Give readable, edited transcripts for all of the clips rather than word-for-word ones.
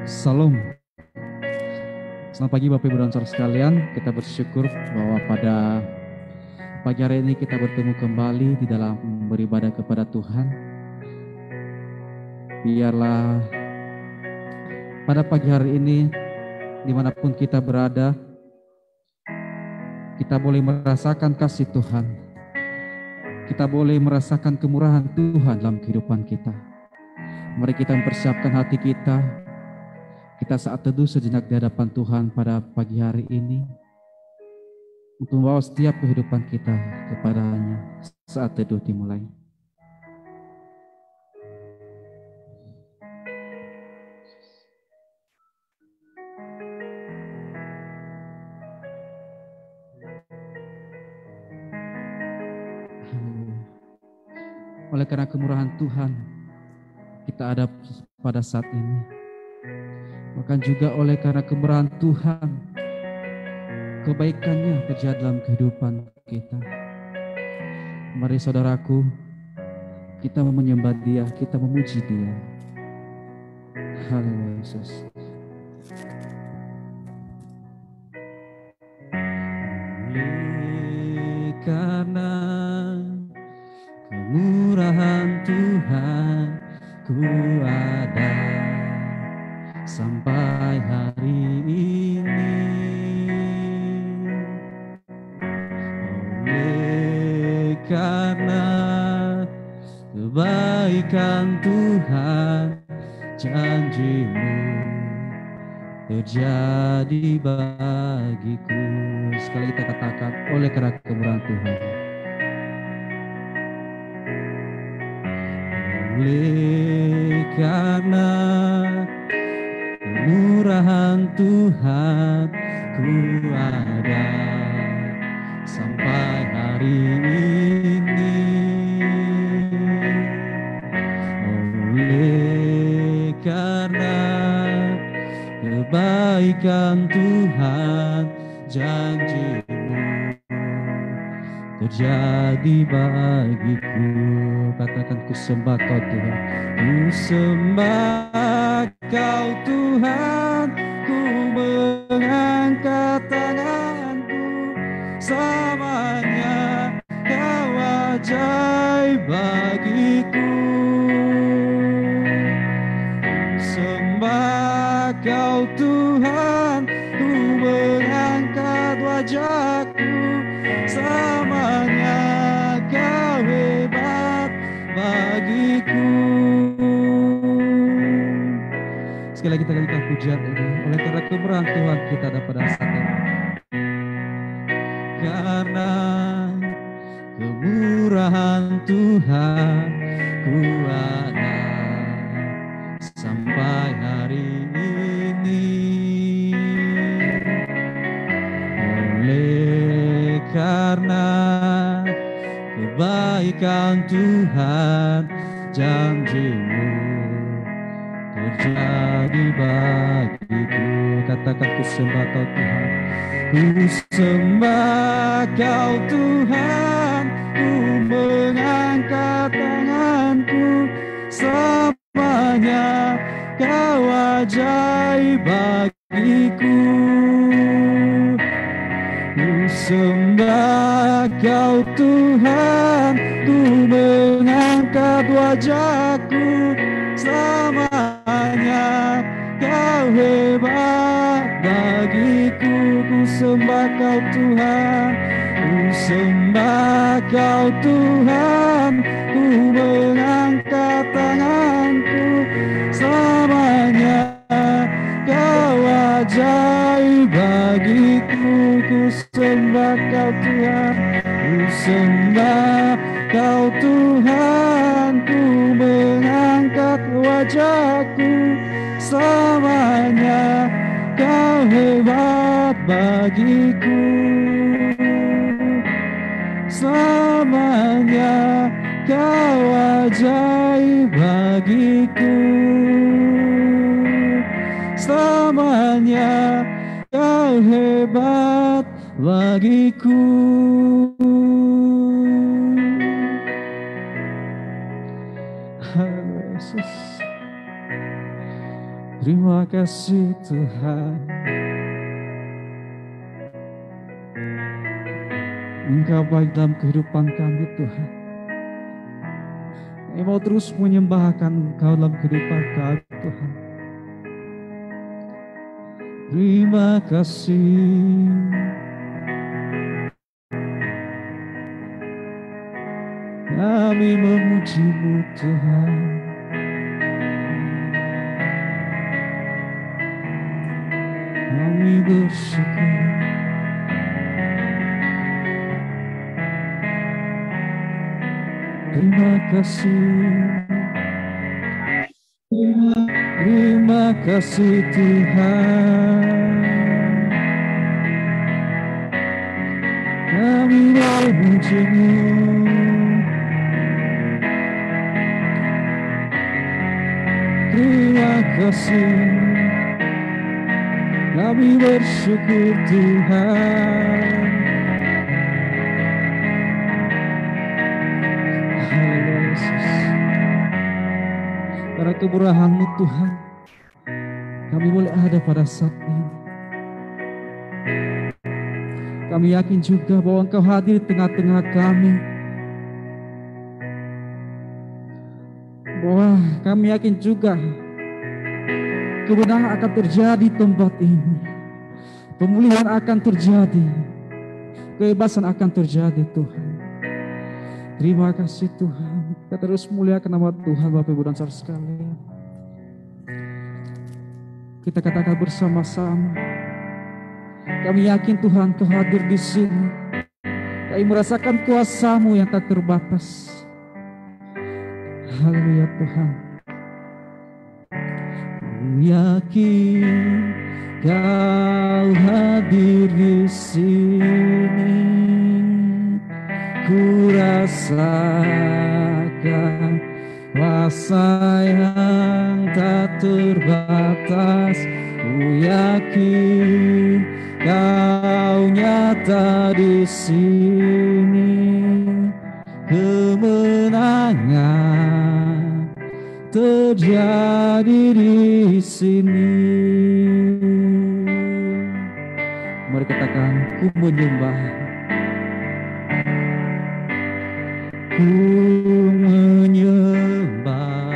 Salam. Selamat pagi Bapak Ibu dan Saudara sekalian. Kita bersyukur bahwa pada pagi hari ini kita bertemu kembali di dalam beribadah kepada Tuhan. Biarlah pada pagi hari ini dimanapun kita berada, kita boleh merasakan kasih Tuhan. Kita boleh merasakan kemurahan Tuhan dalam kehidupan kita. Mari kita mempersiapkan hati kita. Kita saat teduh sejenak di hadapan Tuhan pada pagi hari ini untuk membawa setiap kehidupan kita kepadanya saat teduh dimulai. Oleh karena kemurahan Tuhan kita ada pada saat ini. Bahkan juga oleh karena kemurahan Tuhan, kebaikannya terjadi dalam kehidupan kita. Mari saudaraku, kita menyembah Dia, kita memuji Dia. Haleluya Yesus. Karena kemurahan Tuhan, ku ada sampai hari ini. Oleh karena kebaikan Tuhan, janji-Mu terjadi bagiku. Sekali kita katakan, oleh karena kemurahan Tuhan. Oleh karena kemurahan Tuhan, ku ada sampai hari ini. Oleh karena kebaikan Tuhan, janji-Mu terjadi bagiku. Katakan, ku sembah Kau Tuhan, ku sembah Kau Tuhan, ku mengangkat tanganku, selamanya Kau ajaib bagiku. Ku sembah Kau Tuhan, ku mengangkat wajahku, selamanya Kau hebat bagiku. Sekali lagi kita katakan pujian ini, oleh karena kemurahan Tuhan kita ada pada saat ini. Karena kemurahan Tuhan, ku ada sampai hari ini. Oleh karena kebaikan Tuhan, janji-Mu terjadi bagiku. Katakan, ku sembah Kau Tuhan, ku sembah Kau Tuhan, ku mengangkat tanganku, selamanya Kau ajaib bagiku. Ku sembah Kau Tuhan, ku mengangkat wajahku, selamanya Kau hebat bagiku. Ku sembah Kau Tuhan, ku sembah Kau Tuhan, ku mengangkat tanganku, selamanya Kau ajaib bagiku. Ku sembah Kau Tuhan, ku sembah Kau Tuhan, ku mengangkat wajahku, selamanya Kau hebat bagiku. Selamanya Kau ajaib bagiku. Selamanya Kau hebat bagiku. Haleluya Yesus. Terima kasih Tuhan, Engkau baik dalam kehidupan kami Tuhan. Kami mau terus menyembahkan Engkau dalam kehidupan kami Tuhan. Terima kasih. Kami memuji-Mu Tuhan. Kami bersyukur. Terima kasih. Terima kasih Tuhan. Kami memuji-Mu. Terima kasih. Kami bersyukur Tuhan. Haleluya Yesus. Karena kemurahan-Mu Tuhan, kami boleh ada pada saat ini. Kami yakin juga bahwa Engkau hadir di tengah-tengah kami. Bahwa kami yakin juga kebenaran akan terjadi di tempat ini. Pemulihan akan terjadi. Kebebasan akan terjadi Tuhan. Terima kasih Tuhan. Kita terus muliakan nama Tuhan Bapak Ibu dan saudara sekalian. Kita katakan bersama-sama. Kami yakin Tuhan Kau hadir di sini. Kami merasakan kuasa-Mu yang tak terbatas. Haleluya Tuhan. Yakin Kau hadir di sini, ku rasakan kuasa yang tak terbatas. Ku yakin Kau nyata di sini, kemenangan terjadi di sini. Mari katakan, ku menyembah. Ku menyembah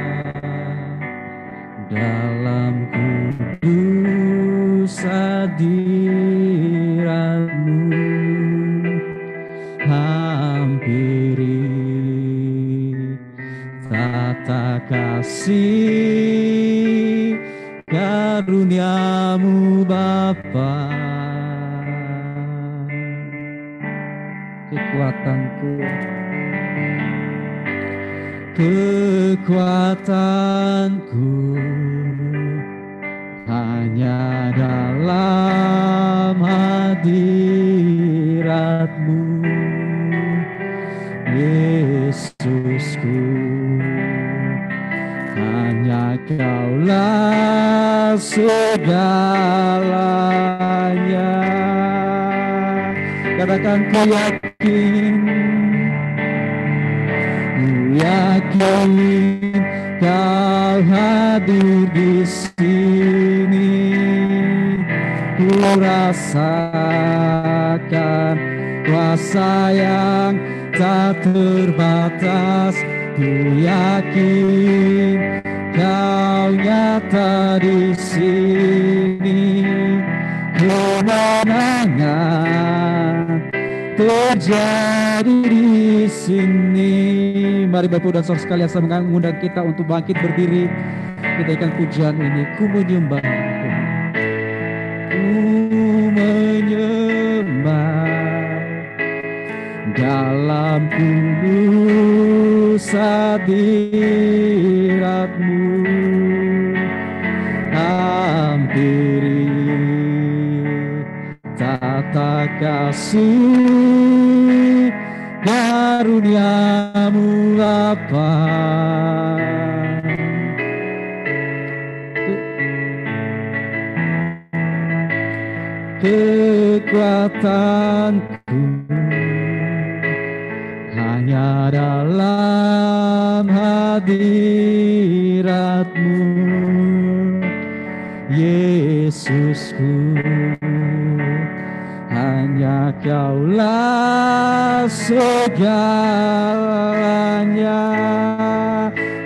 dalam kudus hadirat-Mu. Hampiri tata kasih karunia-Mu Bapa. Kekuatanku hanya dalam hadirat-Mu, Yesusku. Hanya Kaulah segalanya. Katakan, ku yakin, ku yakin Kau hadir di sini. Ku rasakan kuasa yang tak terbatas. Ku yakin Kau nyata di sini, kemenangan terjadi di sini. Mari Bapak dan Saudara sekalian, saya mengundang kita untuk bangkit berdiri. Kita ikan pujian ini, ku menyembah. Ku menyembah dalam kudus hadirat-Mu. Hampiri tata kasih karunia-Mu Bapa. Kekuatanku hanya dalam hadirat-Mu, Yesusku, hanya Kaulah segalanya.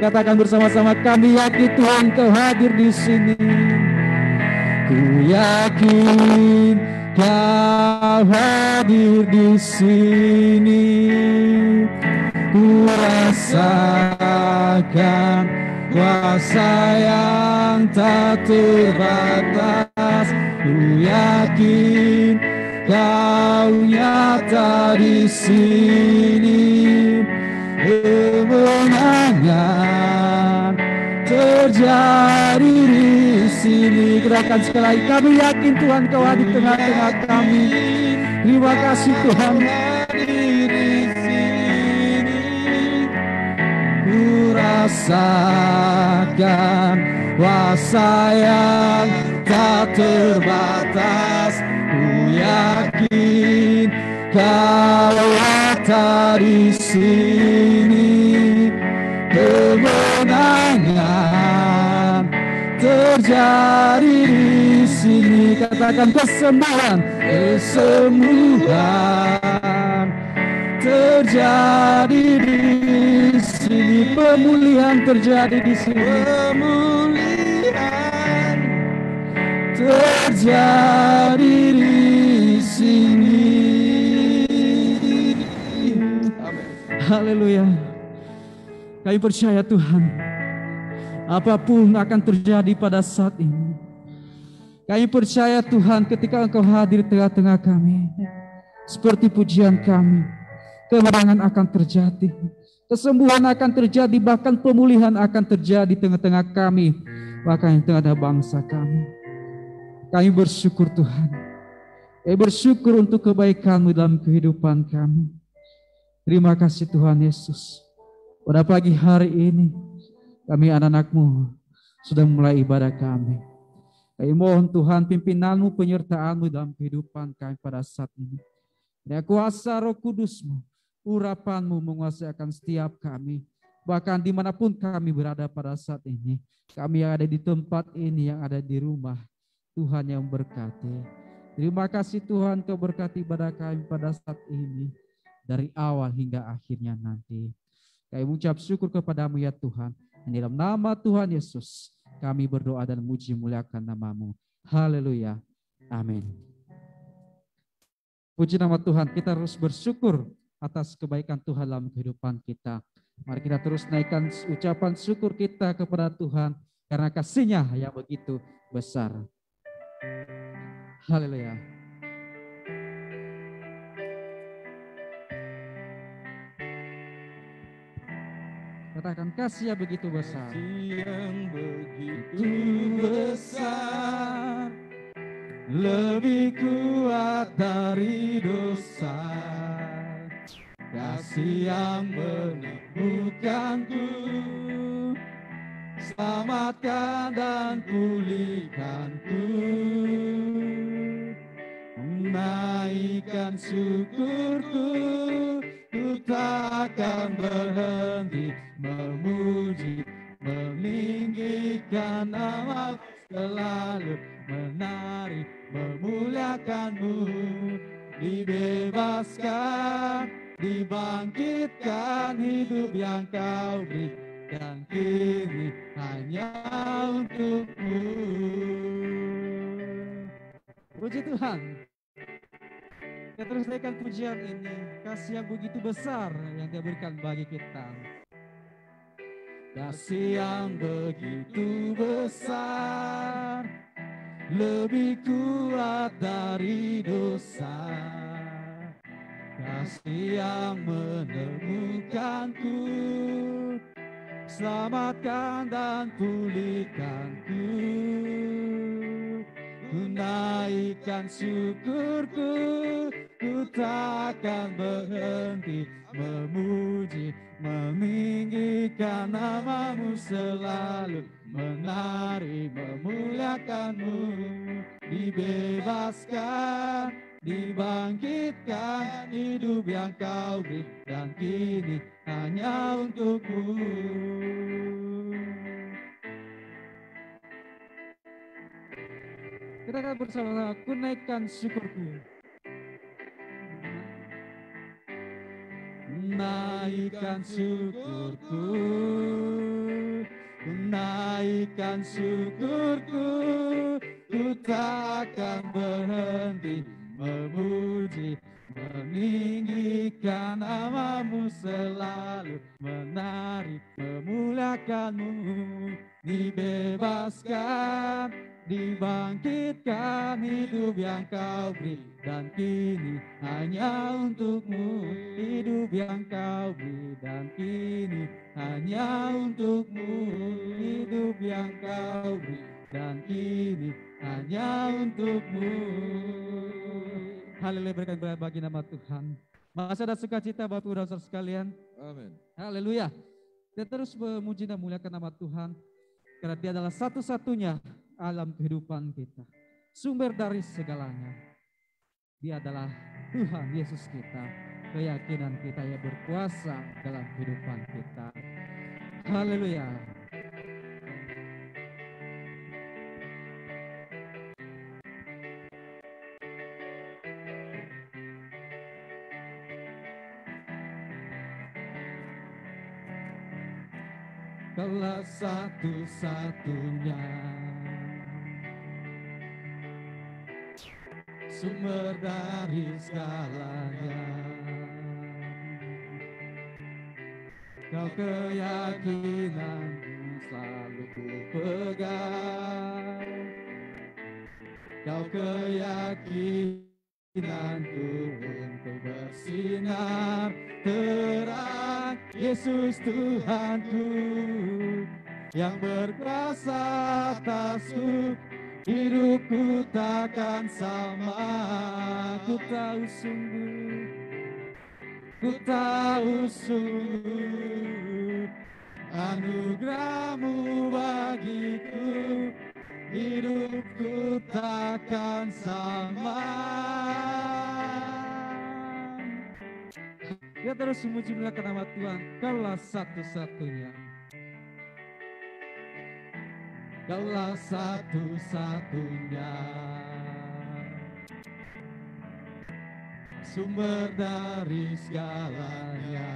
Katakan bersama-sama, kami yakin Tuhan Kau hadir di sini. Ku yakin Kau hadir di sini. Ku rasakan kuasa yang tak terbatas. Ku yakin Kau nyata di sini. Kemenangan terjadi di sini. Gerakan sekali lagi, kami yakin Tuhan Kau hadir di tengah-tengah kami. Terima kasih Tuhan. Ku rasakan kuasa yang tak terbatas. Ku yakin Kau ada di sini. Kemenangan terjadi di sini. Katakan kesembuhan, kesembuhan terjadi di sini. Pemulihan terjadi di sini. Pemulihan terjadi di sini. Haleluya. Kami percaya Tuhan, apapun akan terjadi pada saat ini. Kami percaya Tuhan, ketika Engkau hadir tengah-tengah kami, seperti pujian kami, kemenangan akan terjadi, kesembuhan akan terjadi, bahkan pemulihan akan terjadi di tengah-tengah kami, bahkan di tengah-tengah bangsa kami. Kami bersyukur Tuhan. Kami bersyukur untuk kebaikan-Mu dalam kehidupan kami. Terima kasih Tuhan Yesus. Pada pagi hari ini, kami anak-anak-Mu sudah mulai ibadah kami. Kami mohon Tuhan pimpinan-Mu, penyertaan-Mu dalam kehidupan kami pada saat ini. Dan kuasa Roh Kudus-Mu, urapan-Mu menguasai akan setiap kami. Bahkan dimanapun kami berada pada saat ini. Kami yang ada di tempat ini, yang ada di rumah. Tuhan yang berkati. Terima kasih Tuhan, Kau berkati ibadah kami pada saat ini. Dari awal hingga akhirnya nanti. Kami mengucap syukur kepada-Mu ya Tuhan. Dan dalam nama Tuhan Yesus, kami berdoa dan muji muliakan nama-Mu. Haleluya. Amin. Puji nama Tuhan, kita harus bersyukur atas kebaikan Tuhan dalam kehidupan kita. Mari kita terus naikkan ucapan syukur kita kepada Tuhan, karena kasih-Nya yang begitu besar. Haleluya. Katakan, kasih yang begitu besar. Kasih yang begitu besar, lebih kuat dari dosa. Kasih yang menemukanku, selamatkan dan pulihkanku. Menaikkan syukurku, ku takkan berhenti memuji, meninggikan nama, selalu menari, memuliakan-Mu. Dibebaskan, dibangkitkan, hidup yang Kau beri, dan kini hanya untuk-Mu. Puji Tuhan. Kita terus naikkan pujian ini. Kasih yang begitu besar yang Dia berikan bagi kita. Kasih yang begitu besar, lebih kuat dari dosa. Kasih yang menemukanku, selamatkan dan pulihkanku. Ku naikkan syukurku, ku takkan berhenti memuji, meninggikan nama-Mu, selalu menari, memuliakan-Mu. Dibebaskan, dibangkitkan, hidup yang Kau beri, dan kini hanya untuk-Mu. Kita akan bersama-sama, ku naikkan syukurku. Naikkan syukurku, ku naikkan syukurku, ku takkan berhenti memuji, meninggikan namamu, selalu menari, memuliakanmu. Dibebaskan, dibangkitkan, hidup yang kau beri, dan kini hanya untukmu. Hidup yang kau beri, dan kini hanya untukmu. Hidup yang kau beri, dan kini hanya untukmu. Haleluya, berikan berkat bagi nama Tuhan. Masih ada sukacita Bapak Ibu Saudara sekalian. Amin. Haleluya. Kita terus memuji dan memuliakan nama Tuhan, karena Dia adalah satu-satunya alam kehidupan kita, sumber dari segalanya. Dia adalah Tuhan Yesus kita, keyakinan kita yang berkuasa dalam kehidupan kita. Haleluya. Kaulah satu-satunya sumber dari segalanya. Kau keyakinanku selalu ku pegang. Kau keyakinanku untuk bersinar terang. Yesus Tuhanku yang berkuasa atasku, hidupku takkan sama. Ku tahu sungguh anugerahmu bagiku, hidupku takkan sama. Ya terus memuji memuliakan nama Tuhan. Kaulah satu-satunya, Kaulah satu-satunya sumber dari segalanya.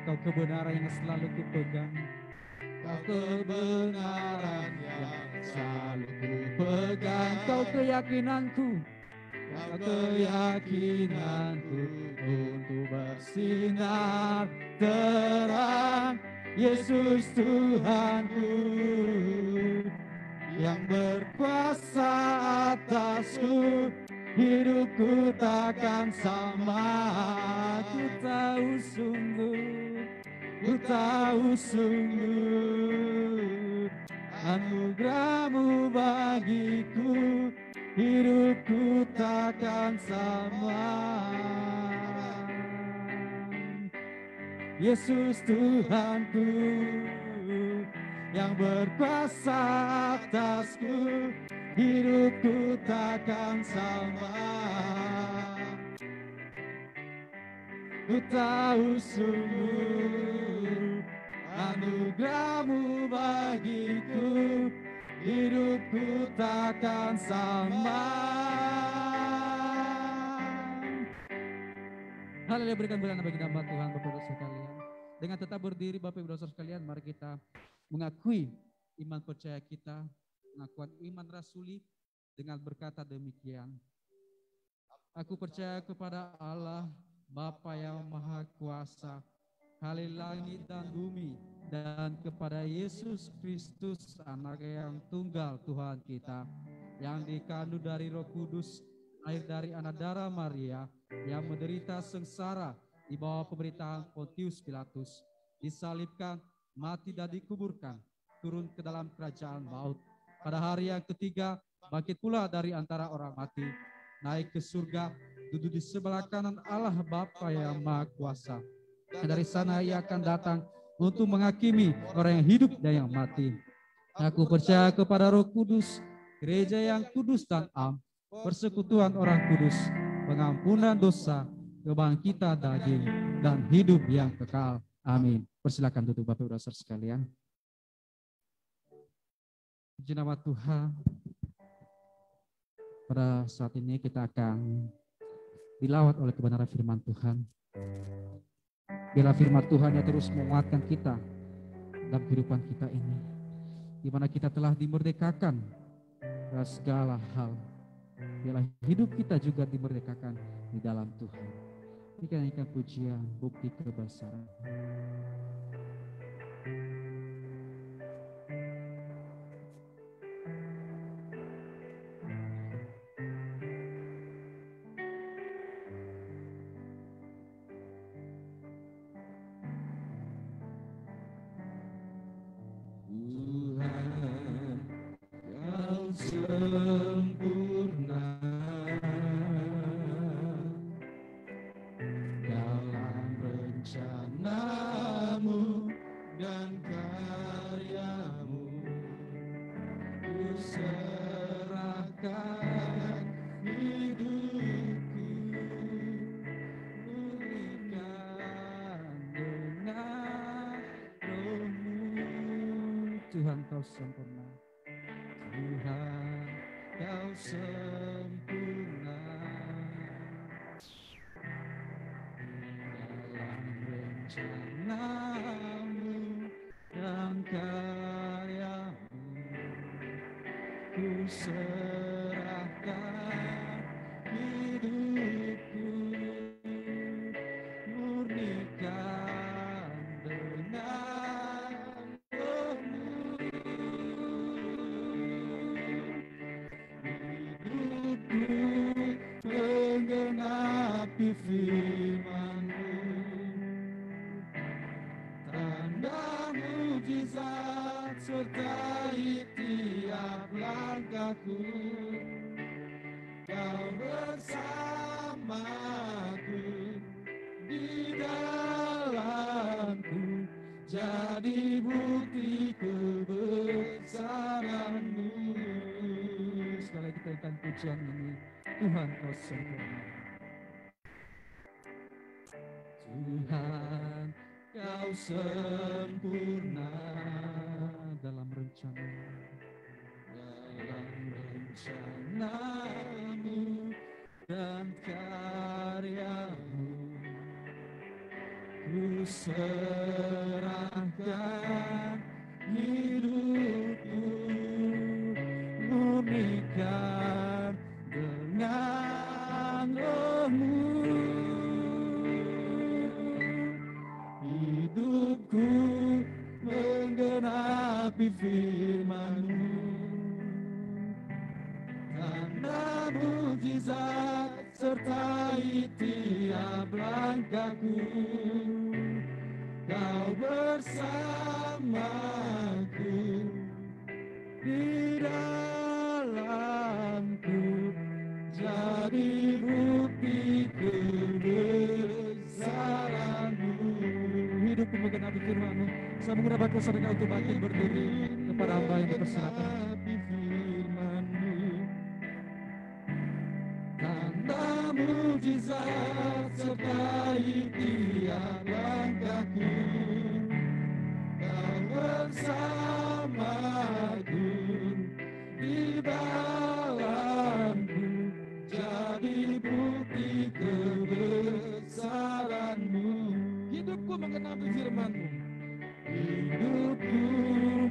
Kau kebenaran yang selalu kupegang, Kau kebenaran yang selalu kupegang. Kau keyakinanku, Kau keyakinanku untuk bersinar terang. Yesus Tuhanku yang berkuasa atasku, hidupku takkan sama. Ku tahu sungguh anugerahmu bagiku, hidupku takkan sama. Yesus Tuhanku yang berkuasa atasku, hidupku takkan sama. Ku tahu sungguh anugerahmu bagiku, hidupku takkan sama. Haleluya, berikan berkat bagi nama Tuhan Bapak Ibu sekalian. Dengan tetap berdiri Bapak Ibu sekalian, mari kita mengakui iman percaya kita, pengakuan iman rasuli dengan berkata demikian. Aku percaya kepada Allah, Bapa yang Maha Kuasa, Khalil langit dan bumi, dan kepada Yesus Kristus, Anak yang tunggal Tuhan kita, yang dikandung dari Roh Kudus, lahir dari anak darah Maria, yang menderita sengsara di bawah pemerintahan Pontius Pilatus, disalibkan, mati dan dikuburkan, turun ke dalam kerajaan maut. Pada hari yang ketiga, bangkit pula dari antara orang mati, naik ke surga, duduk di sebelah kanan Allah Bapa yang Maha Kuasa. Dan dari sana ia akan datang untuk menghakimi orang yang hidup dan yang mati. Aku percaya kepada Roh Kudus, gereja yang kudus dan am, persekutuan orang kudus, pengampunan dosa, kebangkitan daging, dan hidup yang kekal. Amin. Persilakan duduk Bapak Ibu Saudara sekalian. Puji nama Tuhan. Pada saat ini kita akan dilawat oleh kebenaran firman Tuhan. Biarlah firman Tuhan yang terus menguatkan kita dalam kehidupan kita ini, di mana kita telah dimerdekakan dari segala hal. Biarlah hidup kita juga dimerdekakan di dalam Tuhan. Kita nyanyikan pujian bukti kebesaran. Tuhan kau sempurna, Tuhan kau sempurna, dalam rencanamu dan karyamu, ku serahkan hidupku, murnikan dengan menggenapi firman-Mu, tanda mujizat sertai tiap langkahku. Kau bersamaku, di dalamku, jadi bukti kebesaran-Mu. Sekali kita ikan pujian ini, Tuhan kau sempurna, Tuhan kau sempurna, dalam rencanamu dan karyamu, ku serahkan hidupku, murnikan dengan Roh-Mu. Hidupku menggenapi firman-Mu, tanda mujizat sertai tiap langkahku. Kau bersamaku, di dalamku, jadi bukti kebesaran-Mu. Hidupku menggenapi firman-Mu. Saya mengundang saudara untuk bangkit berdiri kepada hamba yang dipersilakan. Firman-Mu, tanda mujizat sertai tiap langkahku. Kau bersamaku, di dalamku, jadi bukti kebesaran-Mu. Hidupku menggenapi firman-Mu, hidupku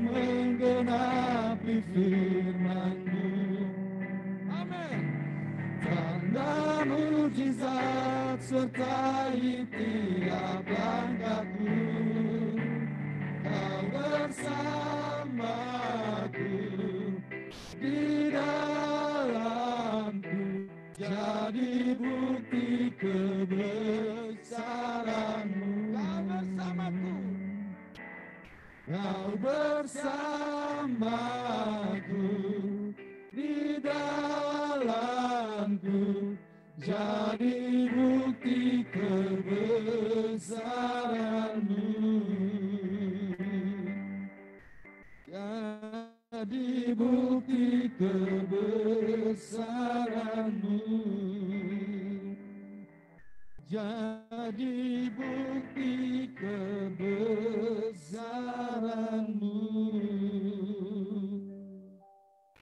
menggenapi firman-Mu. Amin. Tanda mujizat sertai tiap langkahku. Kau bersamaku, di dalamku, jadi bukti kebesaran-Mu. Kau bersamaku, di dalamku, jadi bukti kebesaran-Mu. Jadi bukti kebesaran-Mu. Jadi bukti kebesaran-Mu.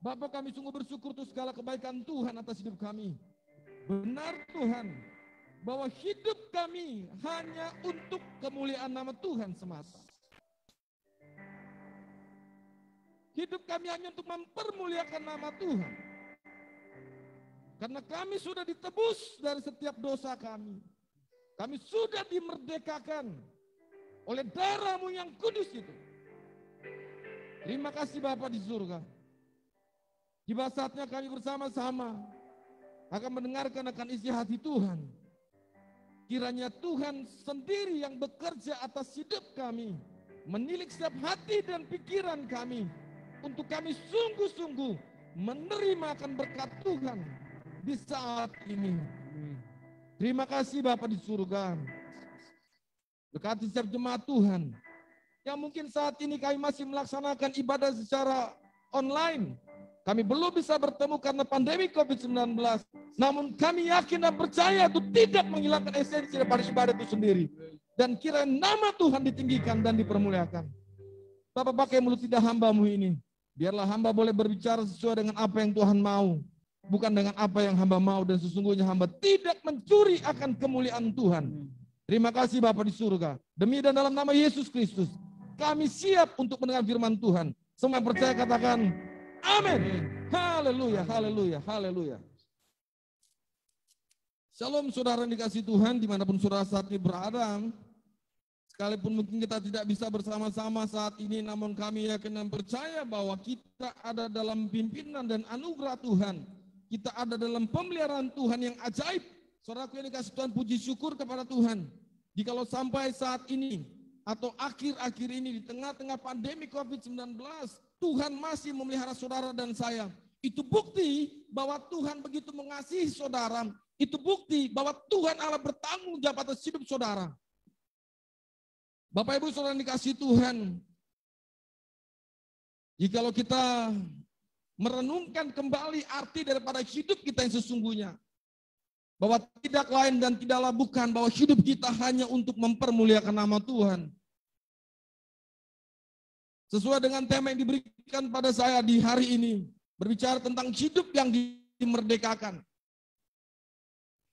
Bapa, kami sungguh bersyukur untuk segala kebaikan Tuhan atas hidup kami. Benar Tuhan, bahwa hidup kami hanya untuk kemuliaan nama Tuhan semata. Hidup kami hanya untuk mempermuliakan nama Tuhan. Karena kami sudah ditebus dari setiap dosa kami. Kami sudah dimerdekakan oleh darah-Mu yang kudus itu. Terima kasih Bapa di surga. Tiba saatnya kami bersama-sama akan mendengarkan akan isi hati Tuhan. Kiranya Tuhan sendiri yang bekerja atas hidup kami, menilik setiap hati dan pikiran kami, untuk kami sungguh-sungguh menerima akan berkat Tuhan di saat ini. Terima kasih Bapa di surga. Berkati setiap jemaat Tuhan yang mungkin saat ini kami masih melaksanakan ibadah secara online. Kami belum bisa bertemu karena pandemi COVID-19. Namun kami yakin dan percaya itu tidak menghilangkan esensi daripada ibadah itu sendiri. Dan kira nama Tuhan ditinggikan dan dipermuliakan. Bapak pakai mulut tidak hamba-Mu ini. Biarlah hamba boleh berbicara sesuai dengan apa yang Tuhan mau. Bukan dengan apa yang hamba mau, dan sesungguhnya hamba tidak mencuri akan kemuliaan Tuhan. Terima kasih Bapa di surga. Demi dan dalam nama Yesus Kristus, kami siap untuk mendengar firman Tuhan. Semua yang percaya katakan, amin. Haleluya, haleluya, haleluya. Shalom saudara yang dikasih Tuhan, dimanapun saudara saat ini berada. Sekalipun mungkin kita tidak bisa bersama-sama saat ini, namun kami yakin dan percaya bahwa kita ada dalam pimpinan dan anugerah Tuhan. Kita ada dalam pemeliharaan Tuhan yang ajaib. Saudaraku yang dikasih Tuhan, puji syukur kepada Tuhan. Jikalau sampai saat ini, atau akhir-akhir ini, di tengah-tengah pandemi COVID-19, Tuhan masih memelihara saudara dan saya. Itu bukti bahwa Tuhan begitu mengasihi saudara. Itu bukti bahwa Tuhan Allah bertanggung jawab atas hidup saudara. Bapak Ibu saudara yang dikasih Tuhan, jikalau kita merenungkan kembali arti daripada hidup kita yang sesungguhnya, bahwa tidak lain dan tidaklah bukan bahwa hidup kita hanya untuk mempermuliakan nama Tuhan. Sesuai dengan tema yang diberikan pada saya di hari ini, berbicara tentang hidup yang dimerdekakan.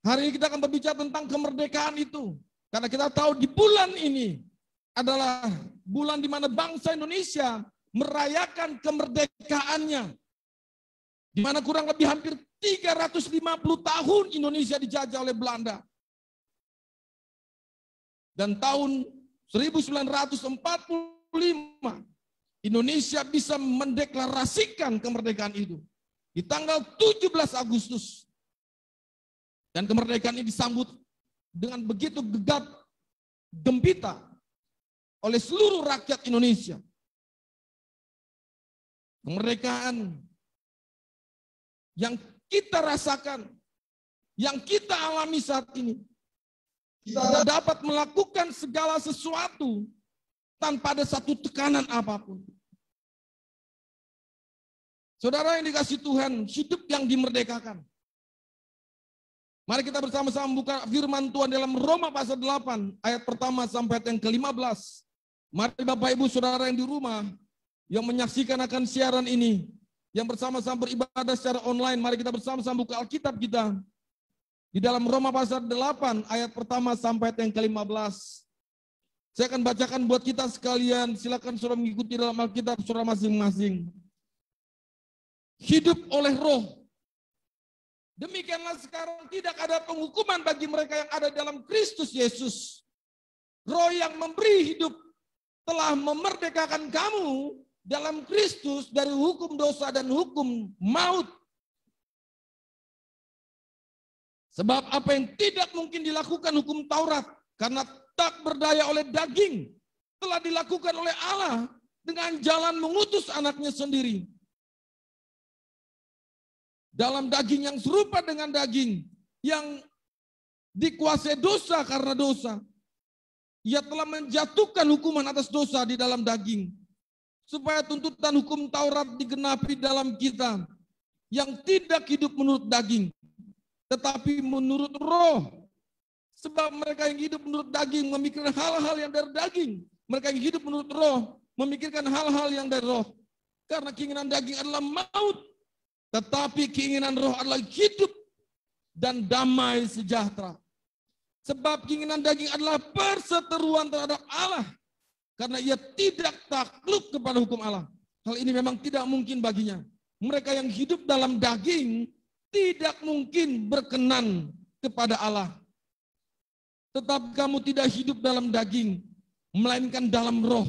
Hari ini kita akan berbicara tentang kemerdekaan itu. Karena kita tahu di bulan ini adalah bulan di mana bangsa Indonesia merayakan kemerdekaannya. Di mana kurang lebih hampir 350 tahun Indonesia dijajah oleh Belanda. Dan tahun 1945 Indonesia bisa mendeklarasikan kemerdekaan itu di tanggal 17 Agustus. Dan kemerdekaan ini disambut dengan begitu gegap gempita oleh seluruh rakyat Indonesia. Kemerdekaan yang kita rasakan, yang kita alami saat ini. Kita dapat melakukan segala sesuatu tanpa ada satu tekanan apapun. Saudara yang dikasih Tuhan, hidup yang dimerdekakan. Mari kita bersama-sama buka firman Tuhan dalam Roma pasal 8, ayat pertama sampai yang ke-15. Mari Bapak Ibu Saudara yang di rumah, yang menyaksikan akan siaran ini, yang bersama-sama beribadah secara online, mari kita bersama-sama buka Alkitab kita. Di dalam Roma pasal 8, ayat pertama sampai yang ke-15. Saya akan bacakan buat kita sekalian, silakan saudara mengikuti dalam Alkitab saudara masing-masing. Hidup oleh roh. Demikianlah sekarang tidak ada penghukuman bagi mereka yang ada dalam Kristus Yesus. Roh yang memberi hidup telah memerdekakan kamu dalam Kristus dari hukum dosa dan hukum maut. Sebab apa yang tidak mungkin dilakukan hukum Taurat karena tak berdaya oleh daging telah dilakukan oleh Allah dengan jalan mengutus anaknya sendiri. Dalam daging yang serupa dengan daging yang dikuasai dosa karena dosa. Ia telah menjatuhkan hukuman atas dosa di dalam daging. Supaya tuntutan hukum Taurat digenapi dalam kita. Yang tidak hidup menurut daging. Tetapi menurut roh. Sebab mereka yang hidup menurut daging memikirkan hal-hal yang dari daging. Mereka yang hidup menurut roh memikirkan hal-hal yang dari roh. Karena keinginan daging adalah maut. Tetapi keinginan roh adalah hidup dan damai sejahtera. Sebab keinginan daging adalah perseteruan terhadap Allah. Karena ia tidak takluk kepada hukum Allah. Hal ini memang tidak mungkin baginya. Mereka yang hidup dalam daging tidak mungkin berkenan kepada Allah. Tetapi kamu tidak hidup dalam daging, melainkan dalam roh.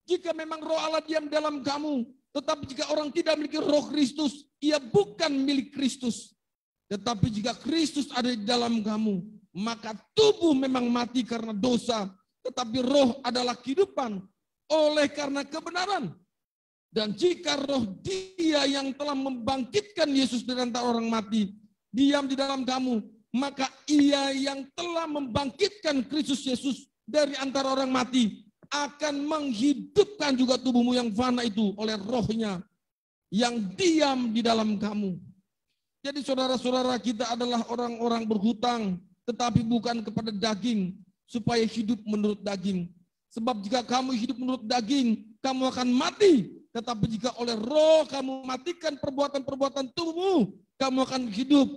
Jika memang roh Allah diam dalam kamu, tetapi jika orang tidak memiliki roh Kristus, ia bukan milik Kristus. Tetapi jika Kristus ada di dalam kamu, maka tubuh memang mati karena dosa, tetapi roh adalah kehidupan oleh karena kebenaran. Dan jika roh Dia yang telah membangkitkan Yesus dari antara orang mati diam di dalam kamu, maka Ia yang telah membangkitkan Kristus Yesus dari antara orang mati akan menghidupkan juga tubuhmu yang fana itu oleh rohnya yang diam di dalam kamu. Jadi saudara-saudara, kita adalah orang-orang berhutang, tetapi bukan kepada daging, supaya hidup menurut daging. Sebab jika kamu hidup menurut daging, kamu akan mati. Tetapi jika oleh roh kamu matikan perbuatan-perbuatan tubuhmu, kamu akan hidup.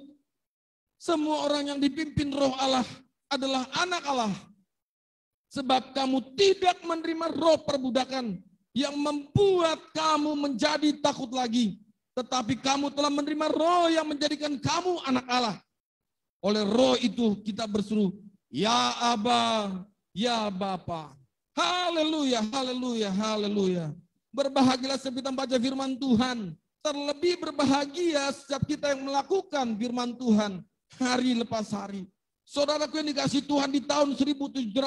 Semua orang yang dipimpin roh Allah adalah anak Allah. Sebab kamu tidak menerima roh perbudakan yang membuat kamu menjadi takut lagi. Tetapi kamu telah menerima roh yang menjadikan kamu anak Allah. Oleh roh itu kita berseru, ya Aba, ya Bapa. Haleluya, haleluya, haleluya. Berbahagialah setiap kita membaca firman Tuhan. Terlebih berbahagia setiap kita yang melakukan firman Tuhan hari lepas hari. Saudaraku yang dikasih Tuhan, di tahun 1776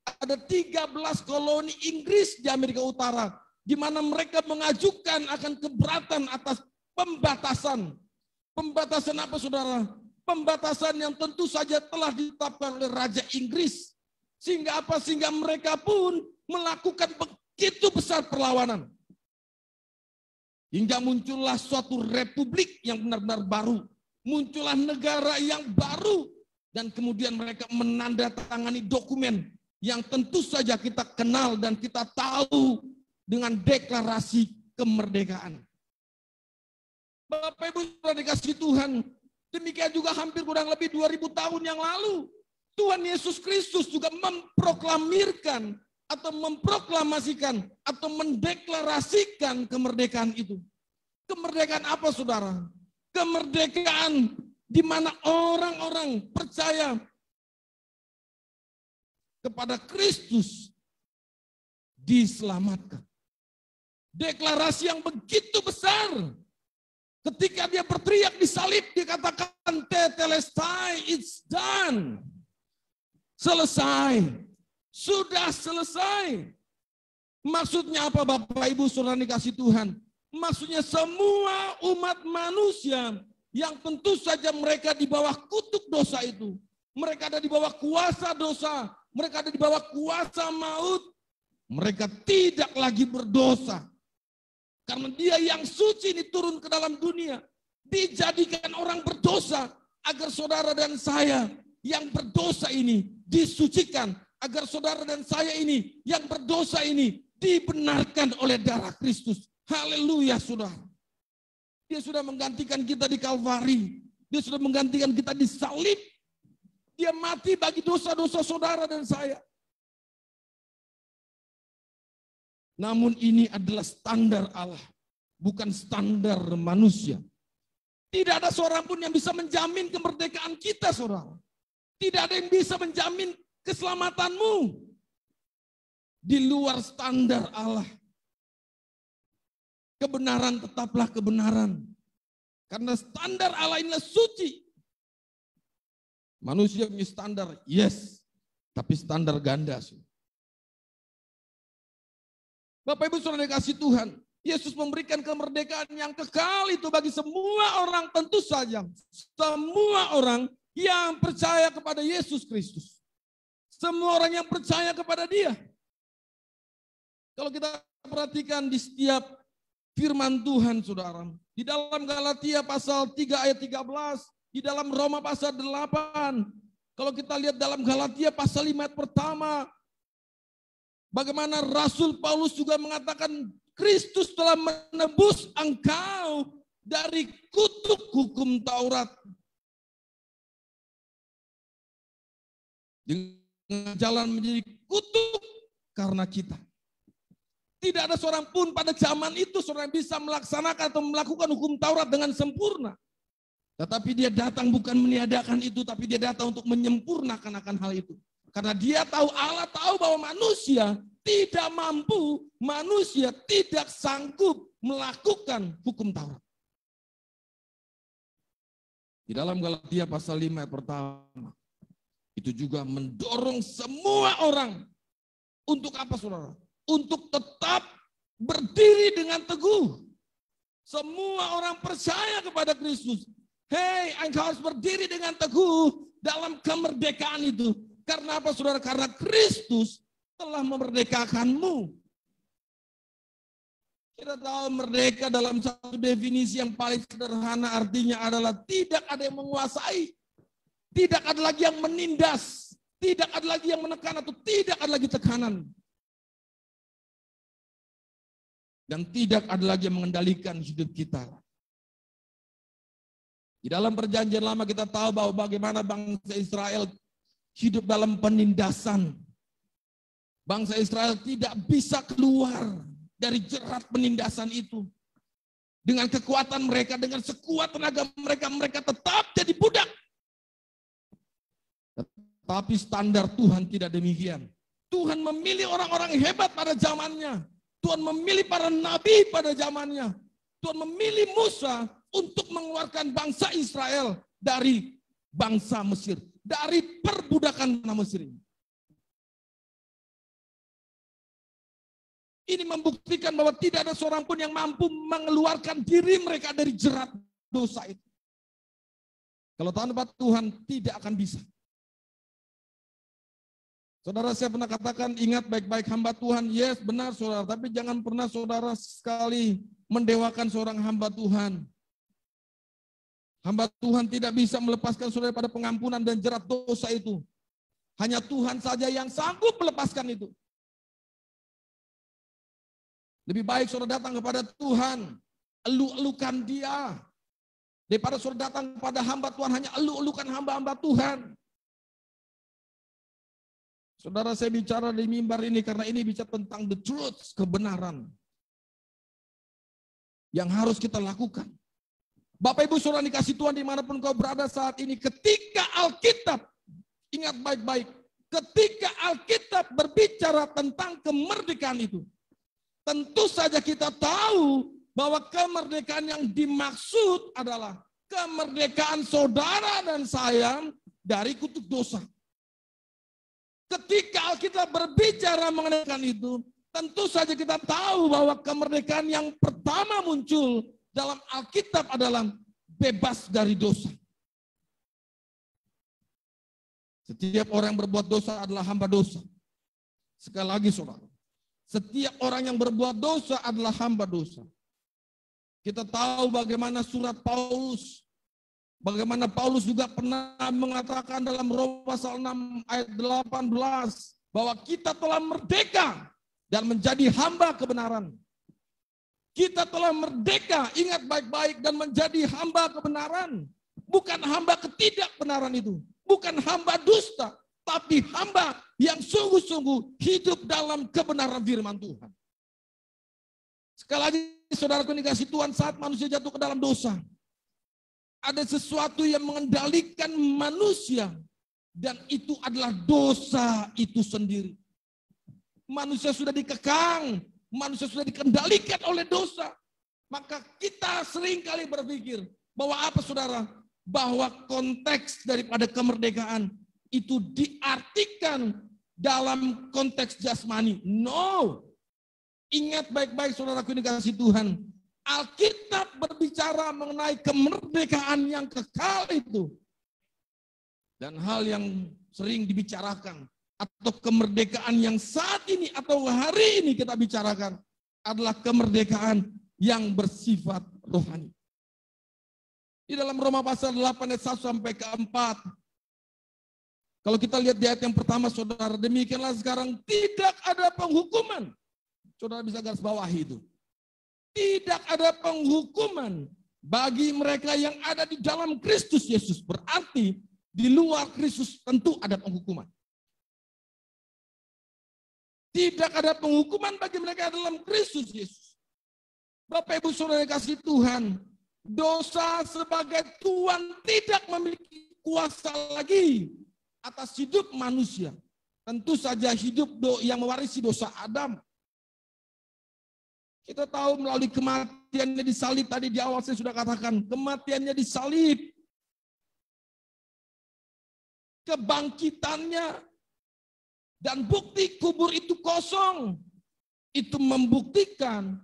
ada 13 koloni Inggris di Amerika Utara, di mana mereka mengajukan akan keberatan atas pembatasan. Pembatasan apa saudara? Pembatasan yang tentu saja telah ditetapkan oleh Raja Inggris. Sehingga apa? Sehingga mereka pun melakukan begitu besar perlawanan. Hingga muncullah suatu republik yang benar-benar baru. Muncullah negara yang baru. Dan kemudian mereka menandatangani dokumen yang tentu saja kita kenal dan kita tahu dengan deklarasi kemerdekaan. Bapak Ibu sudah dikasih Tuhan, demikian juga hampir kurang lebih 2000 tahun yang lalu, Tuhan Yesus Kristus juga memproklamirkan atau memproklamasikan atau mendeklarasikan kemerdekaan itu. Kemerdekaan apa saudara? Kemerdekaan di mana orang-orang percaya kepada Kristus diselamatkan. Deklarasi yang begitu besar. Ketika dia berteriak di salib, dikatakan tetelestai, it's done. Selesai. Sudah selesai. Maksudnya apa Bapak Ibu saudara dikasih Tuhan? Maksudnya semua umat manusia yang tentu saja mereka di bawah kutuk dosa itu. Mereka ada di bawah kuasa dosa. Mereka ada di bawah kuasa maut. Mereka tidak lagi berdosa. Karena dia yang suci ini turun ke dalam dunia. Dijadikan orang berdosa. Agar saudara dan saya yang berdosa ini disucikan. Agar saudara dan saya ini yang berdosa ini dibenarkan oleh darah Kristus. Haleluya saudara. Dia sudah menggantikan kita di Kalvari. Dia sudah menggantikan kita di salib. Dia mati bagi dosa-dosa saudara dan saya. Namun ini adalah standar Allah. Bukan standar manusia. Tidak ada seorang pun yang bisa menjamin kemerdekaan kita saudara. Tidak ada yang bisa menjamin keselamatanmu. Di luar standar Allah. Kebenaran tetaplah kebenaran. Karena standar Allah inilah suci. Manusia punya standar, yes. Tapi standar ganda. Bapak Ibu saudara dikasih Tuhan. Yesus memberikan kemerdekaan yang kekal itu bagi semua orang tentu saja. Semua orang yang percaya kepada Yesus Kristus. Semua orang yang percaya kepada Dia. Kalau kita perhatikan di setiap firman Tuhan saudara. Di dalam Galatia pasal 3 ayat 13. Di dalam Roma pasal 8. Kalau kita lihat dalam Galatia pasal 5 ayat pertama. Bagaimana Rasul Paulus juga mengatakan Kristus telah menebus engkau dari kutuk hukum Taurat. Dengan jalan menjadi kutuk karena kita. Tidak ada seorang pun pada zaman itu seorang yang bisa melaksanakan atau melakukan hukum Taurat dengan sempurna. Tetapi dia datang bukan meniadakan itu, tapi dia datang untuk menyempurnakan akan hal itu. Karena dia tahu, Allah tahu bahwa manusia tidak mampu, manusia tidak sanggup melakukan hukum Taurat. Di dalam Galatia pasal 5 ayat pertama, itu juga mendorong semua orang untuk apa, saudara? Untuk tetap berdiri dengan teguh. Semua orang percaya kepada Kristus. Hei, engkau harus berdiri dengan teguh dalam kemerdekaan itu. Karena apa, saudara? Karena Kristus telah memerdekakanmu. Kita tahu merdeka dalam satu definisi yang paling sederhana artinya adalah tidak ada yang menguasai. Tidak ada lagi yang menindas. Tidak ada lagi yang menekan atau tidak ada lagi tekanan. Dan tidak ada lagi yang mengendalikan hidup kita. Di dalam perjanjian lama kita tahu bahwa bagaimana bangsa Israel hidup dalam penindasan. Bangsa Israel tidak bisa keluar dari jerat penindasan itu. Dengan kekuatan mereka, dengan sekuat tenaga mereka, mereka tetap jadi budak. Tetapi standar Tuhan tidak demikian. Tuhan memilih orang-orang hebat pada zamannya. Tuhan memilih para nabi pada zamannya. Tuhan memilih Musa untuk mengeluarkan bangsa Israel dari bangsa Mesir. Dari perbudakan Mesir ini. Ini membuktikan bahwa tidak ada seorang pun yang mampu mengeluarkan diri mereka dari jerat dosa itu. Kalau tanpa Tuhan tidak akan bisa. Saudara, saya pernah katakan, ingat baik-baik hamba Tuhan. Yes, benar saudara. Tapi jangan pernah saudara sekali mendewakan seorang hamba Tuhan. Hamba Tuhan tidak bisa melepaskan saudara pada pengampunan dan jerat dosa itu. Hanya Tuhan saja yang sanggup melepaskan itu. Lebih baik saudara datang kepada Tuhan. Elu-elukan dia. Daripada saudara datang kepada hamba Tuhan, hanya elu-elukan hamba-hamba Tuhan. Saudara, saya bicara di mimbar ini karena ini bicara tentang the truth, kebenaran. Yang harus kita lakukan. Bapak Ibu saudara dikasih Tuhan dimanapun kau berada saat ini, ketika Alkitab, ingat baik-baik, ketika Alkitab berbicara tentang kemerdekaan itu, tentu saja kita tahu bahwa kemerdekaan yang dimaksud adalah kemerdekaan saudara dan saya dari kutuk dosa. Ketika Alkitab berbicara mengenai itu, tentu saja kita tahu bahwa kemerdekaan yang pertama muncul dalam Alkitab adalah bebas dari dosa. Setiap orang yang berbuat dosa adalah hamba dosa. Sekali lagi saudara, setiap orang yang berbuat dosa adalah hamba dosa. Kita tahu bagaimana surat Paulus, bagaimana Paulus juga pernah mengatakan dalam Roma pasal 6 ayat 18 bahwa kita telah merdeka dan menjadi hamba kebenaran. Kita telah merdeka, ingat baik-baik, dan menjadi hamba kebenaran. Bukan hamba ketidakbenaran itu, bukan hamba dusta, tapi hamba yang sungguh-sungguh hidup dalam kebenaran firman Tuhan. Sekali lagi saudaraku dikasih Tuhan, saat manusia jatuh ke dalam dosa, ada sesuatu yang mengendalikan manusia, dan itu adalah dosa itu sendiri. Manusia sudah dikekang, manusia sudah dikendalikan oleh dosa. Maka kita seringkali berpikir bahwa apa saudara? Bahwa konteks daripada kemerdekaan itu diartikan dalam konteks jasmani. No. Ingat baik-baik saudaraku dikasih Tuhan. Alkitab berbicara mengenai kemerdekaan yang kekal itu. Dan hal yang sering dibicarakan atau kemerdekaan yang saat ini atau hari ini kita bicarakan adalah kemerdekaan yang bersifat rohani. Di dalam Roma pasal 8 ayat 1 sampai ke 4. Kalau kita lihat di ayat yang pertama saudara, demikianlah sekarang tidak ada penghukuman. Saudara bisa garis bawahi itu. Tidak ada penghukuman Bagi mereka yang ada di dalam Kristus Yesus, berarti di luar Kristus tentu ada penghukuman. Tidak ada penghukuman bagi mereka dalam Kristus Yesus. Bapak Ibu Saudara kasih Tuhan, dosa sebagai Tuhan tidak memiliki kuasa lagi atas hidup manusia. Tentu saja hidup yang mewarisi dosa Adam. Kita tahu melalui kematiannya disalib, tadi di awal saya sudah katakan, kematiannya disalib. Kebangkitannya dan bukti kubur itu kosong. Itu membuktikan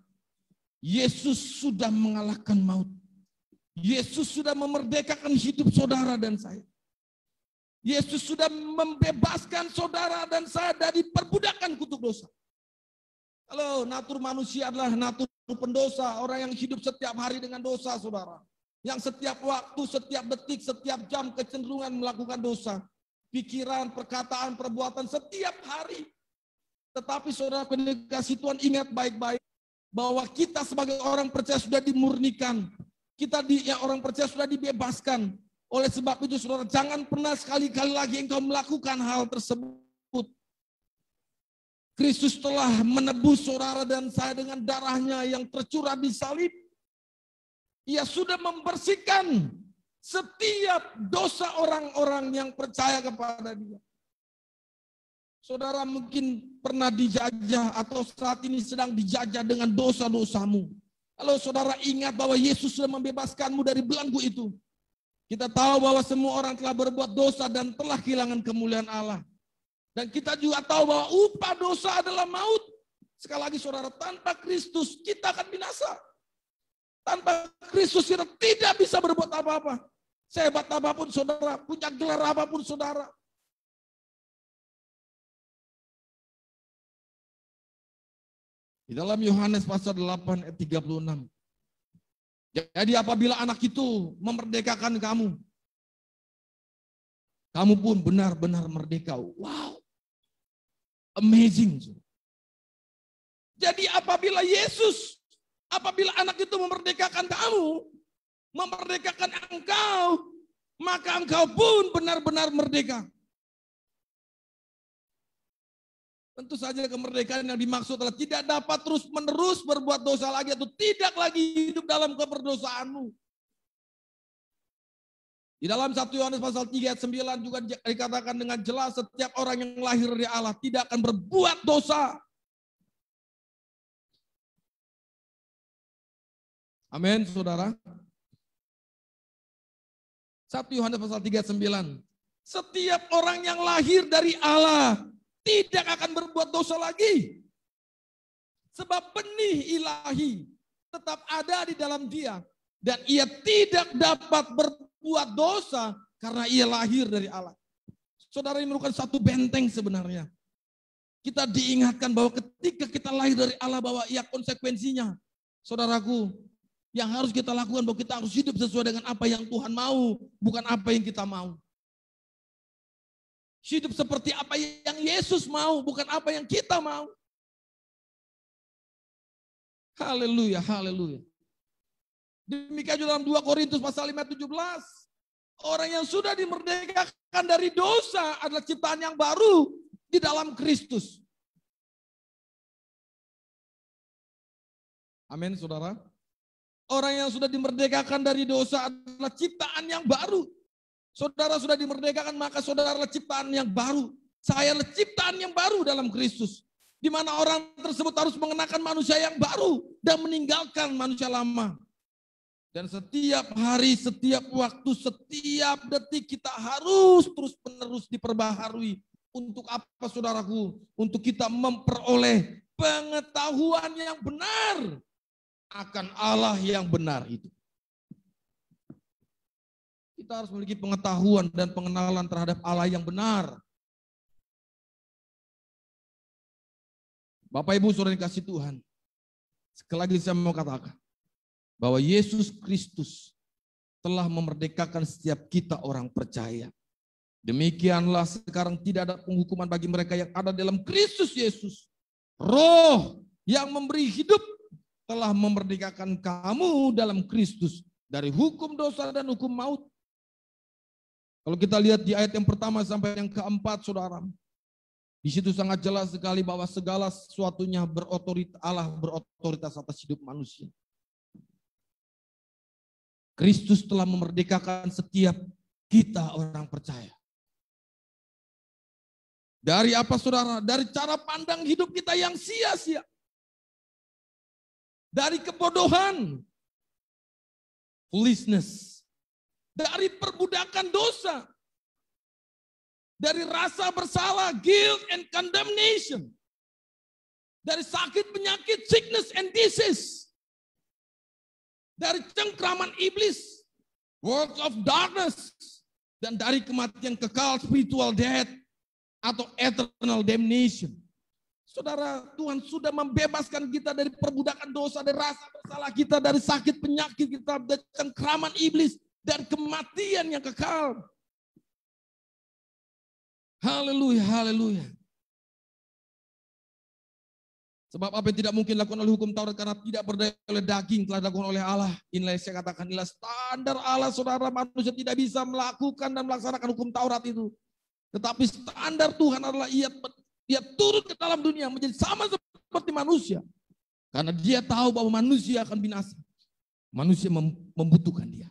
Yesus sudah mengalahkan maut. Yesus sudah memerdekakan hidup saudara dan saya. Yesus sudah membebaskan saudara dan saya dari perbudakan kutuk dosa. Halo, natur manusia adalah natur pendosa, orang yang hidup setiap hari dengan dosa, saudara. Yang setiap waktu, setiap detik, setiap jam kecenderungan melakukan dosa. Pikiran, perkataan, perbuatan setiap hari. Tetapi saudara kasih Tuhan, ingat baik-baik bahwa kita sebagai orang percaya sudah dimurnikan. Orang percaya sudah dibebaskan. Oleh sebab itu saudara, jangan pernah sekali-kali lagi engkau melakukan hal tersebut. Kristus telah menebus saudara dan saya dengan darahnya yang tercurah di salib. Ia sudah membersihkan setiap dosa orang-orang yang percaya kepada Dia. Saudara mungkin pernah dijajah atau saat ini sedang dijajah dengan dosa-dosamu. Kalau saudara ingat bahwa Yesus sudah membebaskanmu dari belenggu itu. Kita tahu bahwa semua orang telah berbuat dosa dan telah kehilangan kemuliaan Allah. Dan kita juga tahu bahwa upah dosa adalah maut. Sekali lagi saudara, tanpa Kristus kita akan binasa. Tanpa Kristus kita tidak bisa berbuat apa-apa. Sehebat apapun saudara, punya gelar apapun saudara. Di dalam Yohanes pasal 8 ayat 36. Jadi apabila anak itu memerdekakan kamu, kamu pun benar-benar merdeka. Wow. Amazing. Jadi apabila anak itu memerdekakan kamu, memerdekakan engkau, maka engkau pun benar-benar merdeka. Tentu saja kemerdekaan yang dimaksud adalah tidak dapat terus-menerus berbuat dosa lagi atau tidak lagi hidup dalam keberdosaanmu. Di dalam 1 Yohanes pasal 3 ayat 9 juga dikatakan dengan jelas setiap orang yang lahir dari Allah tidak akan berbuat dosa. Amin, saudara. 1 Yohanes pasal 3 ayat 9. Setiap orang yang lahir dari Allah tidak akan berbuat dosa lagi. Sebab benih ilahi tetap ada di dalam dia. Dan ia tidak dapat berbuat dosa karena ia lahir dari Allah. Saudara, ini merupakan satu benteng sebenarnya. Kita diingatkan bahwa ketika kita lahir dari Allah bahwa ia konsekuensinya. Saudaraku, yang harus kita lakukan bahwa kita harus hidup sesuai dengan apa yang Tuhan mau, bukan apa yang kita mau. Hidup seperti apa yang Yesus mau, bukan apa yang kita mau. Haleluya, haleluya. Demikian juga dalam 2 Korintus pasal 5 ayat 17. Orang yang sudah dimerdekakan dari dosa adalah ciptaan yang baru di dalam Kristus. Amin, saudara. Orang yang sudah dimerdekakan dari dosa adalah ciptaan yang baru. Saudara sudah dimerdekakan, maka saudara adalah ciptaan yang baru. Saya adalah ciptaan yang baru dalam Kristus. Di mana orang tersebut harus mengenakan manusia yang baru dan meninggalkan manusia lama. Dan setiap hari, setiap waktu, setiap detik kita harus terus-menerus diperbaharui. Untuk apa saudaraku? Untuk kita memperoleh pengetahuan yang benar akan Allah yang benar itu. Kita harus memiliki pengetahuan dan pengenalan terhadap Allah yang benar. Bapak Ibu saudara yang kasih Tuhan, sekali lagi saya mau katakan bahwa Yesus Kristus telah memerdekakan setiap kita orang percaya. Demikianlah sekarang tidak ada penghukuman bagi mereka yang ada dalam Kristus Yesus. Roh yang memberi hidup telah memerdekakan kamu dalam Kristus dari hukum dosa dan hukum maut. Kalau kita lihat di ayat yang pertama sampai yang keempat, saudara, di situ sangat jelas sekali bahwa segala sesuatunya Allah berotoritas atas hidup manusia. Kristus telah memerdekakan setiap kita orang percaya. Dari apa, saudara? Dari cara pandang hidup kita yang sia-sia. Dari kebodohan, foolishness. Dari perbudakan dosa. Dari rasa bersalah, guilt and condemnation. Dari sakit penyakit, sickness and disease. Dari cengkraman iblis, works of darkness. Dan dari kematian kekal, spiritual death atau eternal damnation. Saudara, Tuhan sudah membebaskan kita dari perbudakan dosa, dari rasa bersalah kita, dari sakit penyakit kita, dari cengkraman iblis, dan kematian yang kekal. Haleluya, haleluya. Sebab apa yang tidak mungkin dilakukan oleh hukum Taurat karena tidak berdaya oleh daging telah dilakukan oleh Allah. Inilah saya katakan, inilah standar Allah, saudara. Manusia tidak bisa melakukan dan melaksanakan hukum Taurat itu. Tetapi standar Tuhan adalah ia turun ke dalam dunia menjadi sama seperti manusia. Karena dia tahu bahwa manusia akan binasa. Manusia membutuhkan dia.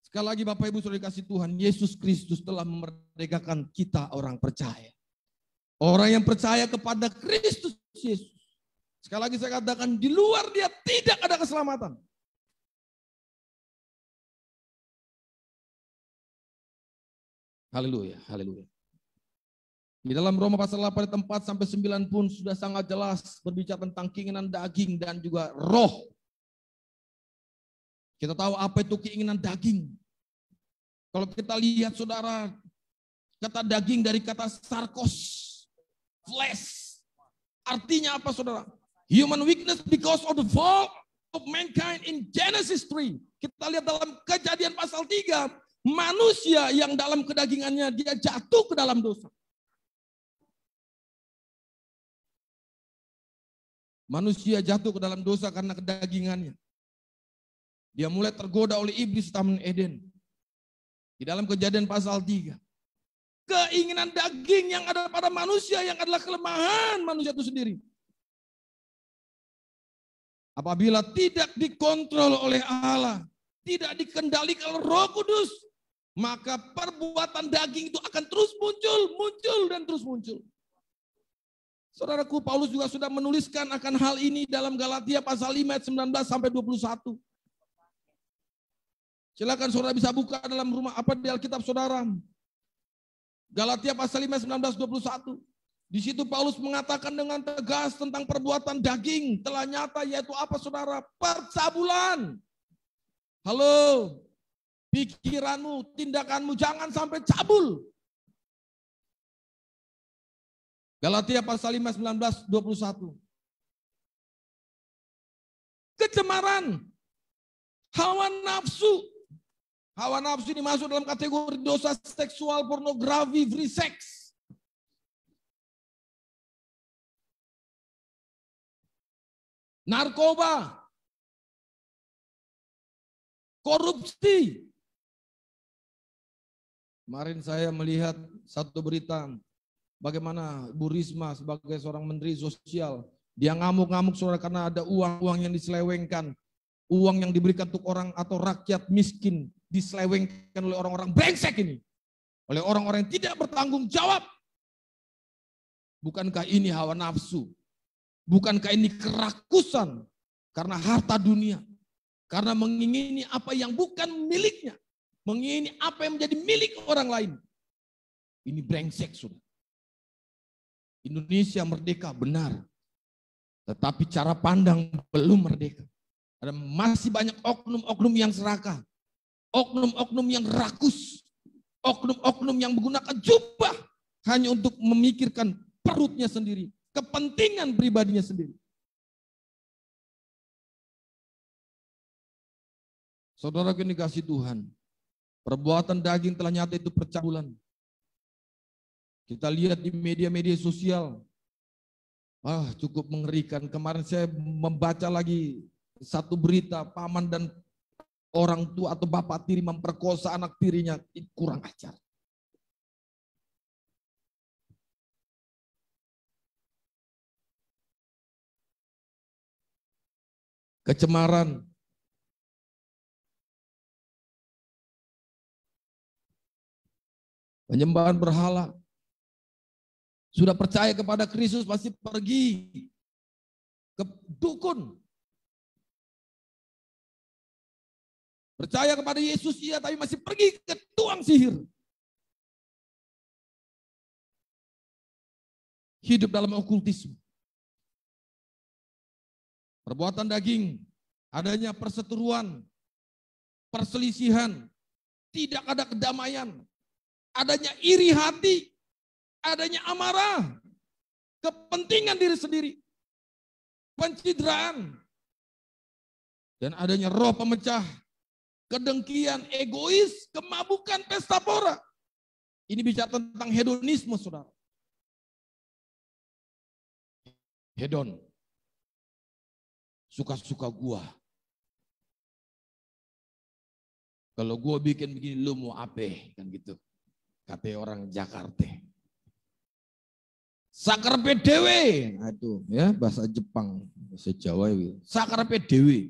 Sekali lagi Bapak Ibu Saudara dikasih Tuhan, Yesus Kristus telah memerdekakan kita orang percaya. Orang yang percaya kepada Kristus Yesus. Sekali lagi saya katakan, di luar dia tidak ada keselamatan. Haleluya, haleluya. Di dalam Roma pasal 8 ayat 4 sampai 9 pun sudah sangat jelas berbicara tentang keinginan daging dan juga roh. Kita tahu apa itu keinginan daging. Kalau kita lihat, saudara, kata daging dari kata sarkos, flesh. Artinya apa, saudara? Human weakness because of the fall of mankind in Genesis 3. Kita lihat dalam Kejadian pasal 3, manusia yang dalam kedagingannya dia jatuh ke dalam dosa. Manusia jatuh ke dalam dosa karena kedagingannya. Dia mulai tergoda oleh iblis di Taman Eden. Di dalam Kejadian pasal 3. Keinginan daging yang ada pada manusia yang adalah kelemahan manusia itu sendiri. Apabila tidak dikontrol oleh Allah, tidak dikendalikan oleh Roh Kudus, maka perbuatan daging itu akan terus muncul dan terus muncul. Saudaraku, Paulus juga sudah menuliskan akan hal ini dalam Galatia pasal 5 ayat 19 sampai 21. Silakan saudara bisa buka dalam rumah di Alkitab saudara. Galatia pasal 5 19 21. Di situ Paulus mengatakan dengan tegas tentang perbuatan daging telah nyata, yaitu apa, saudara? Percabulan. Halo. Pikiranmu, tindakanmu jangan sampai cabul. Galatia pasal 5 19 21. Kecemaran, hawa nafsu. Hawa nafsu ini masuk dalam kategori dosa seksual, pornografi, free sex. Narkoba. Korupsi. Kemarin saya melihat satu berita bagaimana Bu Risma sebagai seorang menteri sosial, dia ngamuk-ngamuk saudara karena ada uang yang diselewengkan. Uang yang diberikan untuk orang atau rakyat miskin diselewengkan oleh orang-orang brengsek ini. Oleh orang-orang yang tidak bertanggung jawab. Bukankah ini hawa nafsu? Bukankah ini kerakusan karena harta dunia? Karena mengingini apa yang bukan miliknya. Mengingini apa yang menjadi milik orang lain. Ini brengsek, saudara. Indonesia merdeka benar. Tetapi cara pandang belum merdeka. Ada masih banyak oknum-oknum yang serakah. Oknum-oknum yang rakus. Oknum-oknum yang menggunakan jubah hanya untuk memikirkan perutnya sendiri. Kepentingan pribadinya sendiri. Saudara yang dikasihi Tuhan. Perbuatan daging telah nyata itu percabulan. Kita lihat di media-media sosial. Cukup mengerikan. Kemarin saya membaca lagi satu berita paman dan orang tua atau bapak tiri memperkosa anak tirinya, kurang ajar. Kecemaran, penyembahan berhala. Sudah percaya kepada Kristus masih pergi ke dukun. Percaya kepada Yesus iya, tapi masih pergi ke tukang sihir. Hidup dalam okultisme. Perbuatan daging, adanya perseteruan, perselisihan, tidak ada kedamaian, adanya iri hati, adanya amarah, kepentingan diri sendiri, pencitraan, dan adanya roh pemecah, kedengkian, egois, kemabukan, pesta pora. Ini bicara tentang hedonisme, saudara. Hedon. Suka-suka gua. Kalau gua bikin begini, lu mau apa? Kan gitu. Kata orang Jakarta. Sakarpe dewe. Aduh, ya bahasa Jepang, bahasa Jawa itu. Sakarpe dewe.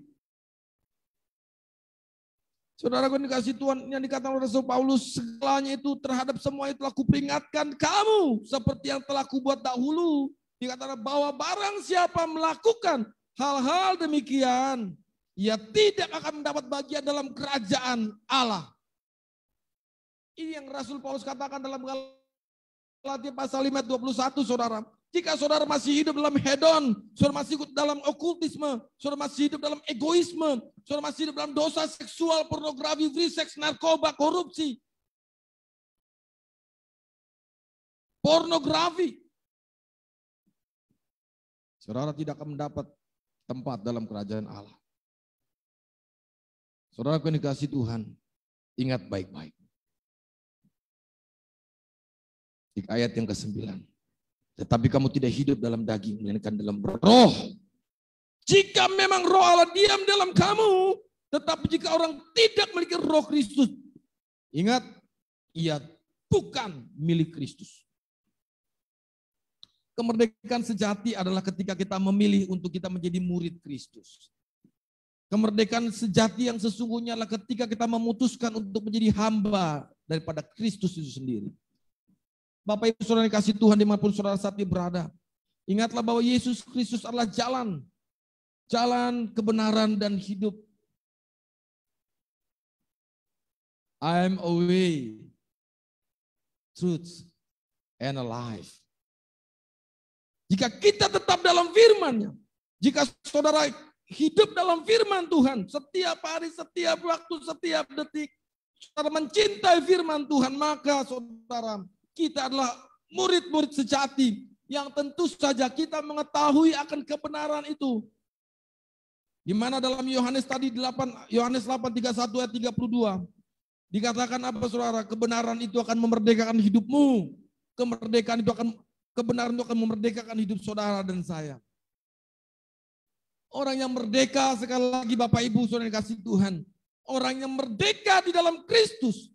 Saudara, gue dikasih Tuhan yang dikatakan oleh Rasul Paulus, segalanya itu terhadap semua itu telah kuperingatkan kamu seperti yang telah kubuat dahulu. Dikatakan bahwa barang siapa melakukan hal-hal demikian, ia tidak akan mendapat bagian dalam kerajaan Allah. Ini yang Rasul Paulus katakan dalam Galatia pasal 5 ayat 21, saudara. Jika saudara masih hidup dalam hedon, saudara masih hidup dalam okultisme, saudara masih hidup dalam egoisme, saudara masih hidup dalam dosa seksual, pornografi, free sex, narkoba, korupsi, pornografi, saudara tidak akan mendapat tempat dalam kerajaan Allah. Saudara yang dikasihi Tuhan, ingat baik-baik. Di ayat yang ke-9. Tetapi kamu tidak hidup dalam daging, melainkan dalam roh. Jika memang roh Allah diam dalam kamu, tetapi jika orang tidak memiliki roh Kristus, ingat, ia bukan milik Kristus. Kemerdekaan sejati adalah ketika kita memilih untuk kita menjadi murid Kristus. Kemerdekaan sejati yang sesungguhnya adalah ketika kita memutuskan untuk menjadi hamba daripada Kristus itu sendiri. Bapak Ibu Saudara dikasih Tuhan dimanapun saudara saat ini berada. Ingatlah bahwa Yesus Kristus adalah jalan. Jalan, kebenaran, dan hidup. I am a way, truth, and a life. Jika kita tetap dalam firman-Nya, jika saudara hidup dalam firman Tuhan, setiap hari, setiap waktu, setiap detik, saudara mencintai firman Tuhan, maka saudara, kita adalah murid-murid sejati yang tentu saja kita mengetahui akan kebenaran itu. Di mana dalam Yohanes tadi 8, Yohanes 8:31 ayat 32 dikatakan apa saudara? Kebenaran itu akan memerdekakan hidupmu. Kebenaran itu akan memerdekakan hidup saudara dan saya. Orang yang merdeka, sekali lagi Bapak Ibu saudara dikasih Tuhan, orang yang merdeka di dalam Kristus,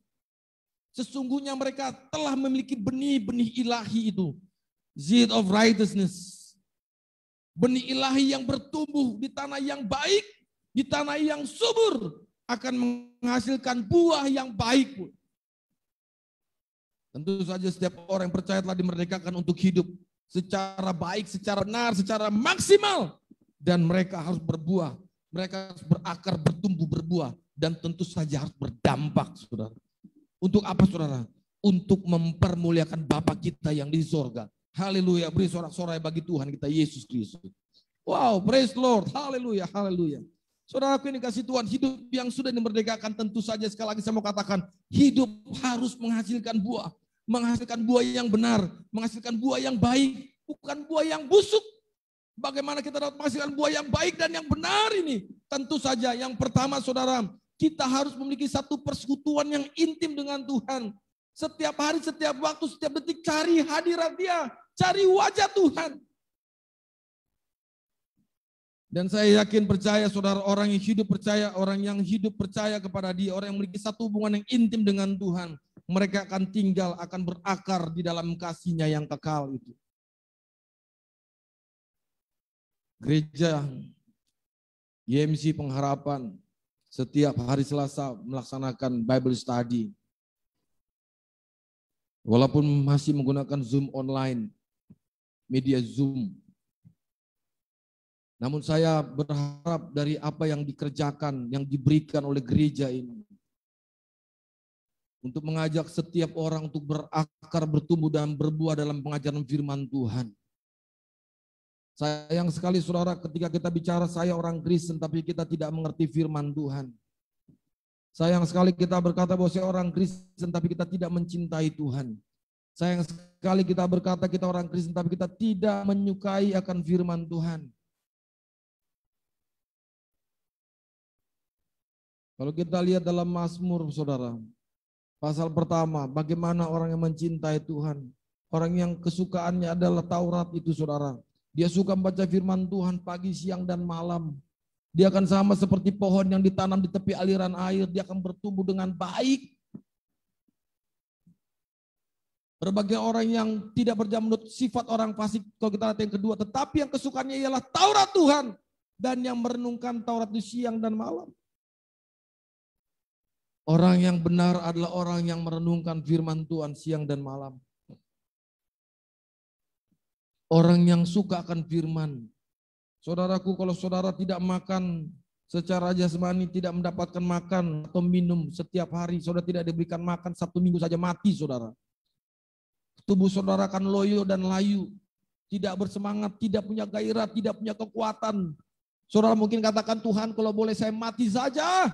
sesungguhnya mereka telah memiliki benih-benih ilahi itu. Seed of righteousness. Benih ilahi yang bertumbuh di tanah yang baik, di tanah yang subur, akan menghasilkan buah yang baik. Tentu saja setiap orang yang percaya telah dimerdekakan untuk hidup secara baik, secara benar, secara maksimal. Dan mereka harus berbuah, mereka harus berakar, bertumbuh, berbuah. Dan tentu saja harus berdampak, saudara. Untuk apa saudara? Untuk mempermuliakan Bapa kita yang di sorga. Haleluya, beri sorak-sorai bagi Tuhan kita Yesus Kristus. Wow, praise Lord, haleluya, haleluya. Saudara aku ini kasih Tuhan, hidup yang sudah dimerdekakan tentu saja sekali lagi saya mau katakan, hidup harus menghasilkan buah. Menghasilkan buah yang benar, menghasilkan buah yang baik, bukan buah yang busuk. Bagaimana kita dapat menghasilkan buah yang baik dan yang benar ini? Tentu saja yang pertama saudara, kita harus memiliki satu persekutuan yang intim dengan Tuhan. Setiap hari, setiap waktu, setiap detik cari hadirat Dia. Cari wajah Tuhan. Dan saya yakin percaya saudara, orang yang hidup percaya kepada Dia, orang yang memiliki satu hubungan yang intim dengan Tuhan, mereka akan tinggal, akan berakar di dalam kasih-Nya yang kekal itu. Gereja YMC Pengharapan setiap hari Selasa melaksanakan Bible Study. Walaupun masih menggunakan Zoom online, media Zoom. Namun saya berharap dari apa yang dikerjakan, yang diberikan oleh gereja ini, untuk mengajak setiap orang untuk berakar, bertumbuh dan berbuah dalam pengajaran firman Tuhan. Sayang sekali saudara, ketika kita bicara saya orang Kristen tapi kita tidak mengerti firman Tuhan. Sayang sekali kita berkata bahwa saya orang Kristen tapi kita tidak mencintai Tuhan. Sayang sekali kita berkata kita orang Kristen tapi kita tidak menyukai akan firman Tuhan. Kalau kita lihat dalam Mazmur saudara, pasal pertama, bagaimana orang yang mencintai Tuhan. Orang yang kesukaannya adalah Taurat itu saudara. Dia suka membaca firman Tuhan pagi, siang, dan malam. Dia akan sama seperti pohon yang ditanam di tepi aliran air. Dia akan bertumbuh dengan baik. Berbagai orang yang tidak berjalan menurut sifat orang fasik. Kalau kita lihat yang kedua. Tetapi yang kesukaannya ialah Taurat Tuhan. Dan yang merenungkan Taurat di siang dan malam. Orang yang benar adalah orang yang merenungkan firman Tuhan siang dan malam. Orang yang suka akan firman. Saudaraku, kalau saudara tidak makan secara jasmani, tidak mendapatkan makan atau minum setiap hari, saudara tidak diberikan makan, 1 minggu saja mati saudara. Tubuh saudara akan loyo dan layu, tidak bersemangat, tidak punya gairah, tidak punya kekuatan. Saudara mungkin katakan, Tuhan kalau boleh saya mati saja.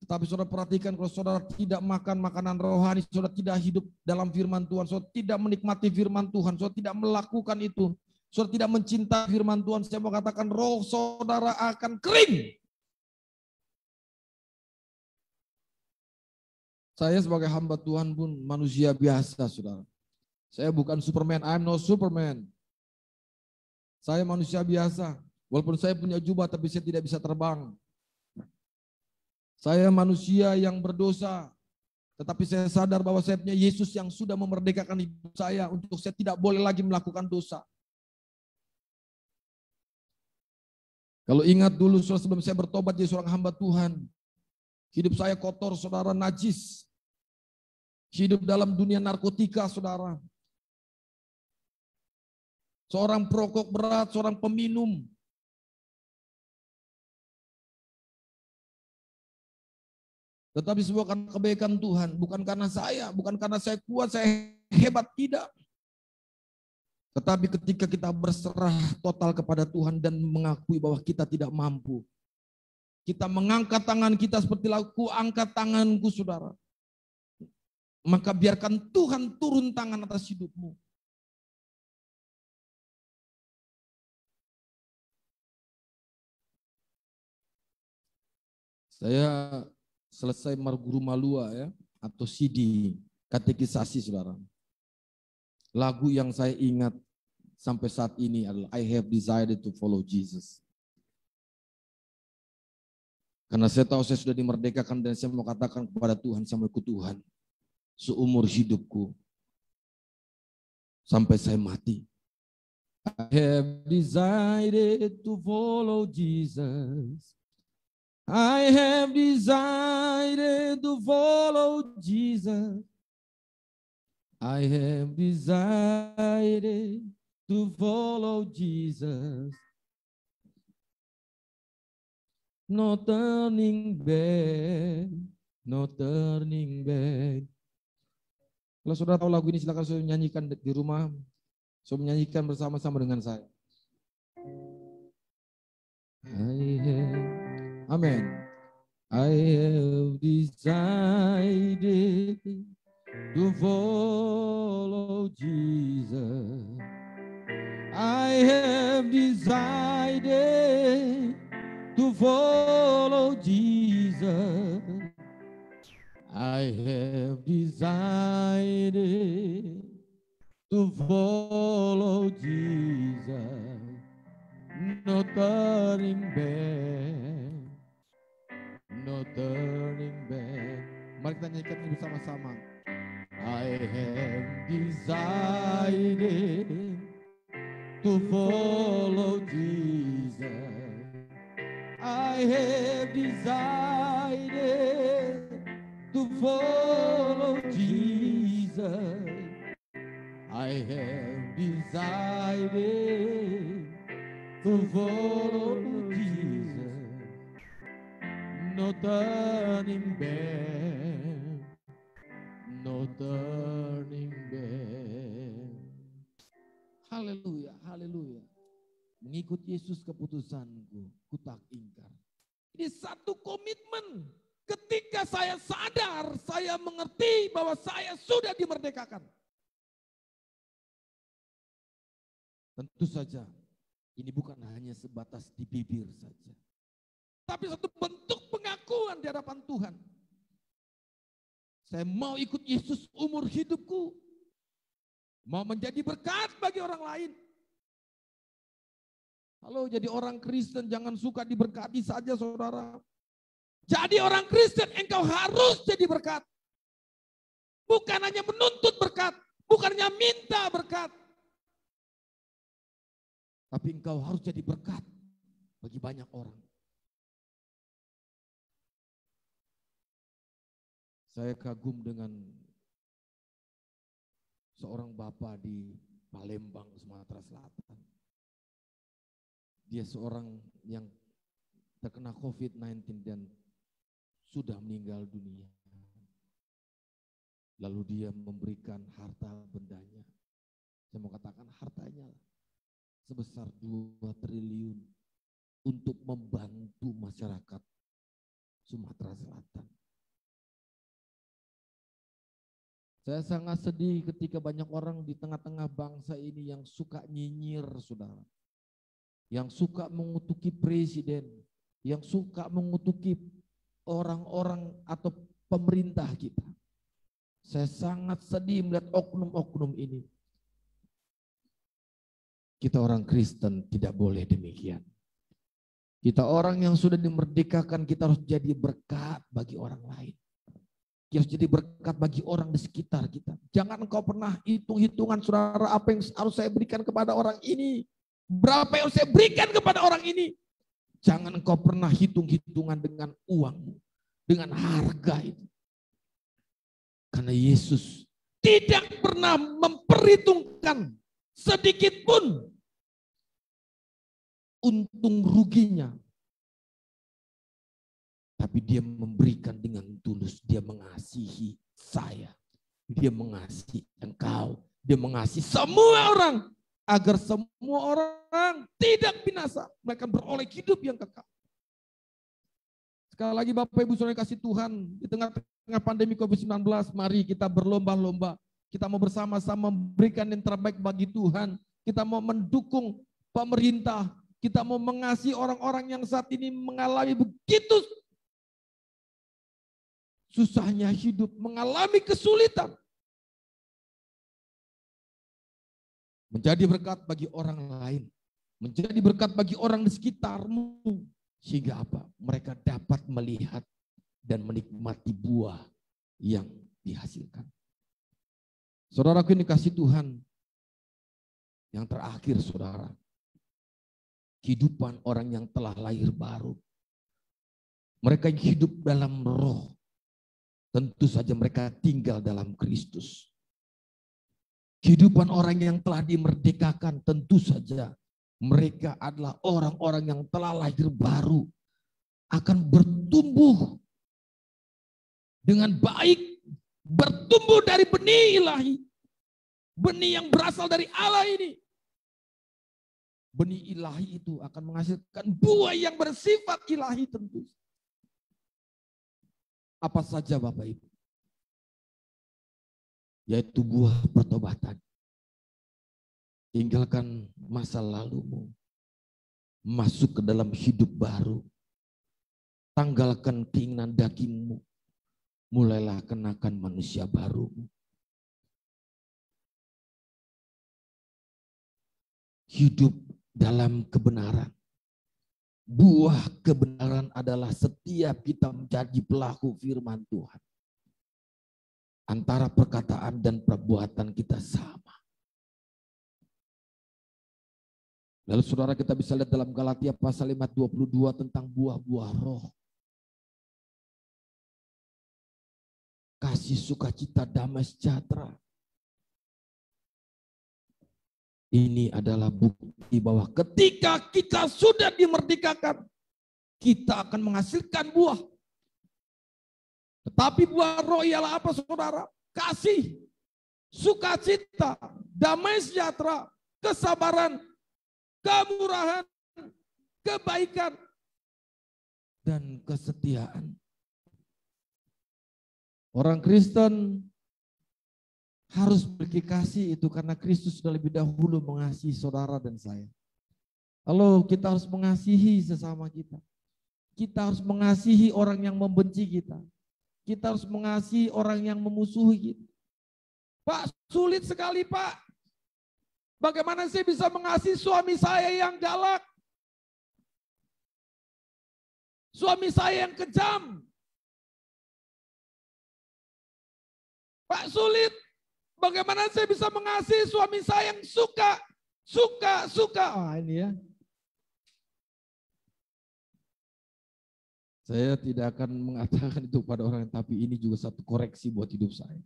Tapi saudara perhatikan, kalau saudara tidak makan makanan rohani, saudara tidak hidup dalam firman Tuhan, saudara tidak menikmati firman Tuhan, saudara tidak melakukan itu, saudara tidak mencintai firman Tuhan, saya mau katakan roh saudara akan kering. Saya sebagai hamba Tuhan pun manusia biasa saudara. Saya bukan Superman, I'm no Superman. Saya manusia biasa, walaupun saya punya jubah tapi saya tidak bisa terbang. Saya manusia yang berdosa, tetapi saya sadar bahwa saya punya Yesus yang sudah memerdekakan hidup saya untuk saya tidak boleh lagi melakukan dosa. Kalau ingat dulu sebelum saya bertobat jadi seorang hamba Tuhan, hidup saya kotor saudara, najis. Hidup dalam dunia narkotika saudara. Seorang perokok berat, seorang peminum. Tetapi semua karena kebaikan Tuhan, bukan karena saya, bukan karena saya kuat, saya hebat, tidak. Tetapi ketika kita berserah total kepada Tuhan dan mengakui bahwa kita tidak mampu, kita mengangkat tangan kita seperti laku angkat tanganku saudara. Maka biarkan Tuhan turun tangan atas hidupmu. Saya selesai Marguru Malua ya, atau CD, katekisasi saudara. Lagu yang saya ingat sampai saat ini adalah I have decided to follow Jesus. Karena saya tahu saya sudah dimerdekakan dan saya mau katakan kepada Tuhan, saya mau ikut Tuhan seumur hidupku sampai saya mati. I have decided to follow Jesus. I have decided to follow Jesus. I have decided to follow Jesus. No turning back, no turning back. Kalau saudara tahu lagu ini silakan saudara nyanyikan di rumah. Saudara menyanyikan bersama-sama dengan saya. Amen. I have decided to follow Jesus. I have decided to follow Jesus. I have decided to follow Jesus. No turning back, no turning back. Mari kita nyanyikan ini bersama-sama. I have decided to follow Jesus. I have decided to follow Jesus. I have decided to follow Jesus. No turning back, no turning back. Haleluya, haleluya. Mengikut Yesus keputusanku, ku tak ingkar. Ini satu komitmen. Ketika saya sadar, saya mengerti bahwa saya sudah dimerdekakan. Tentu saja, ini bukan hanya sebatas di bibir saja. Tapi satu bentuk pengakuan di hadapan Tuhan. Saya mau ikut Yesus umur hidupku. Mau menjadi berkat bagi orang lain. Halo, jadi orang Kristen jangan suka diberkati saja, saudara. Jadi orang Kristen engkau harus jadi berkat. Bukan hanya menuntut berkat, bukan hanya minta berkat. Tapi engkau harus jadi berkat bagi banyak orang. Saya kagum dengan seorang bapak di Palembang, Sumatera Selatan. Dia seorang yang terkena COVID-19 dan sudah meninggal dunia. Lalu dia memberikan harta bendanya. Saya mau katakan hartanya sebesar 2 triliun untuk membantu masyarakat Sumatera Selatan. Saya sangat sedih ketika banyak orang di tengah-tengah bangsa ini yang suka nyinyir, saudara. Yang suka mengutuki presiden, yang suka mengutuki orang-orang atau pemerintah kita. Saya sangat sedih melihat oknum-oknum ini. Kita orang Kristen tidak boleh demikian. Kita orang yang sudah dimerdekakan, kita harus jadi berkat bagi orang lain. Kita harus jadi berkat bagi orang di sekitar kita. Jangan engkau pernah hitung-hitungan, saudara, apa yang harus saya berikan kepada orang ini. Berapa yang harus saya berikan kepada orang ini. Jangan engkau pernah hitung-hitungan dengan uangmu, dengan harga itu. Karena Yesus tidak pernah memperhitungkan sedikit pun untung ruginya. Tapi dia memberikan dengan tulus, dia mengasihi saya. Dia mengasihi engkau, dia mengasihi semua orang. Agar semua orang tidak binasa, mereka beroleh hidup yang kekal. Sekali lagi Bapak Ibu Saudara kasih Tuhan, di tengah-tengah pandemi COVID-19, mari kita berlomba-lomba. Kita mau bersama-sama memberikan yang terbaik bagi Tuhan. Kita mau mendukung pemerintah. Kita mau mengasihi orang-orang yang saat ini mengalami begitu susahnya hidup, mengalami kesulitan. Menjadi berkat bagi orang lain. Menjadi berkat bagi orang di sekitarmu. Sehingga apa? Mereka dapat melihat dan menikmati buah yang dihasilkan. Saudaraku ini kasih Tuhan. Yang terakhir saudara. Kehidupan orang yang telah lahir baru. Mereka yang hidup dalam roh. Tentu saja mereka tinggal dalam Kristus. Kehidupan orang yang telah dimerdekakan tentu saja mereka adalah orang-orang yang telah lahir baru, akan bertumbuh dengan baik, bertumbuh dari benih ilahi, benih yang berasal dari Allah ini. Benih ilahi itu akan menghasilkan buah yang bersifat ilahi tentu. Apa saja Bapak Ibu? Yaitu buah pertobatan. Tinggalkan masa lalumu. Masuk ke dalam hidup baru. Tanggalkan keinginan dagingmu. Mulailah kenakan manusia baru. Hidup dalam kebenaran. Buah kebenaran adalah setiap kita menjadi pelaku firman Tuhan. Antara perkataan dan perbuatan kita sama. Lalu saudara kita bisa lihat dalam Galatia pasal 5:22 tentang buah-buah roh. Kasih, sukacita, damai sejahtera. Ini adalah bukti bahwa ketika kita sudah dimerdekakan, kita akan menghasilkan buah. Tetapi buah roh ialah apa saudara? Kasih, sukacita, damai sejahtera, kesabaran, kemurahan, kebaikan, dan kesetiaan. Orang Kristen harus memiliki kasih itu karena Kristus sudah lebih dahulu mengasihi saudara dan saya. Lalu kita harus mengasihi sesama kita. Kita harus mengasihi orang yang membenci kita. Kita harus mengasihi orang yang memusuhi kita. Pak, sulit sekali Pak. Bagaimana saya bisa mengasihi suami saya yang galak? Suami saya yang kejam? Pak, sulit. Bagaimana saya bisa mengasihi suami saya yang suka. Ah, ini ya. Saya tidak akan mengatakan itu pada orang, tapi ini juga satu koreksi buat hidup saya.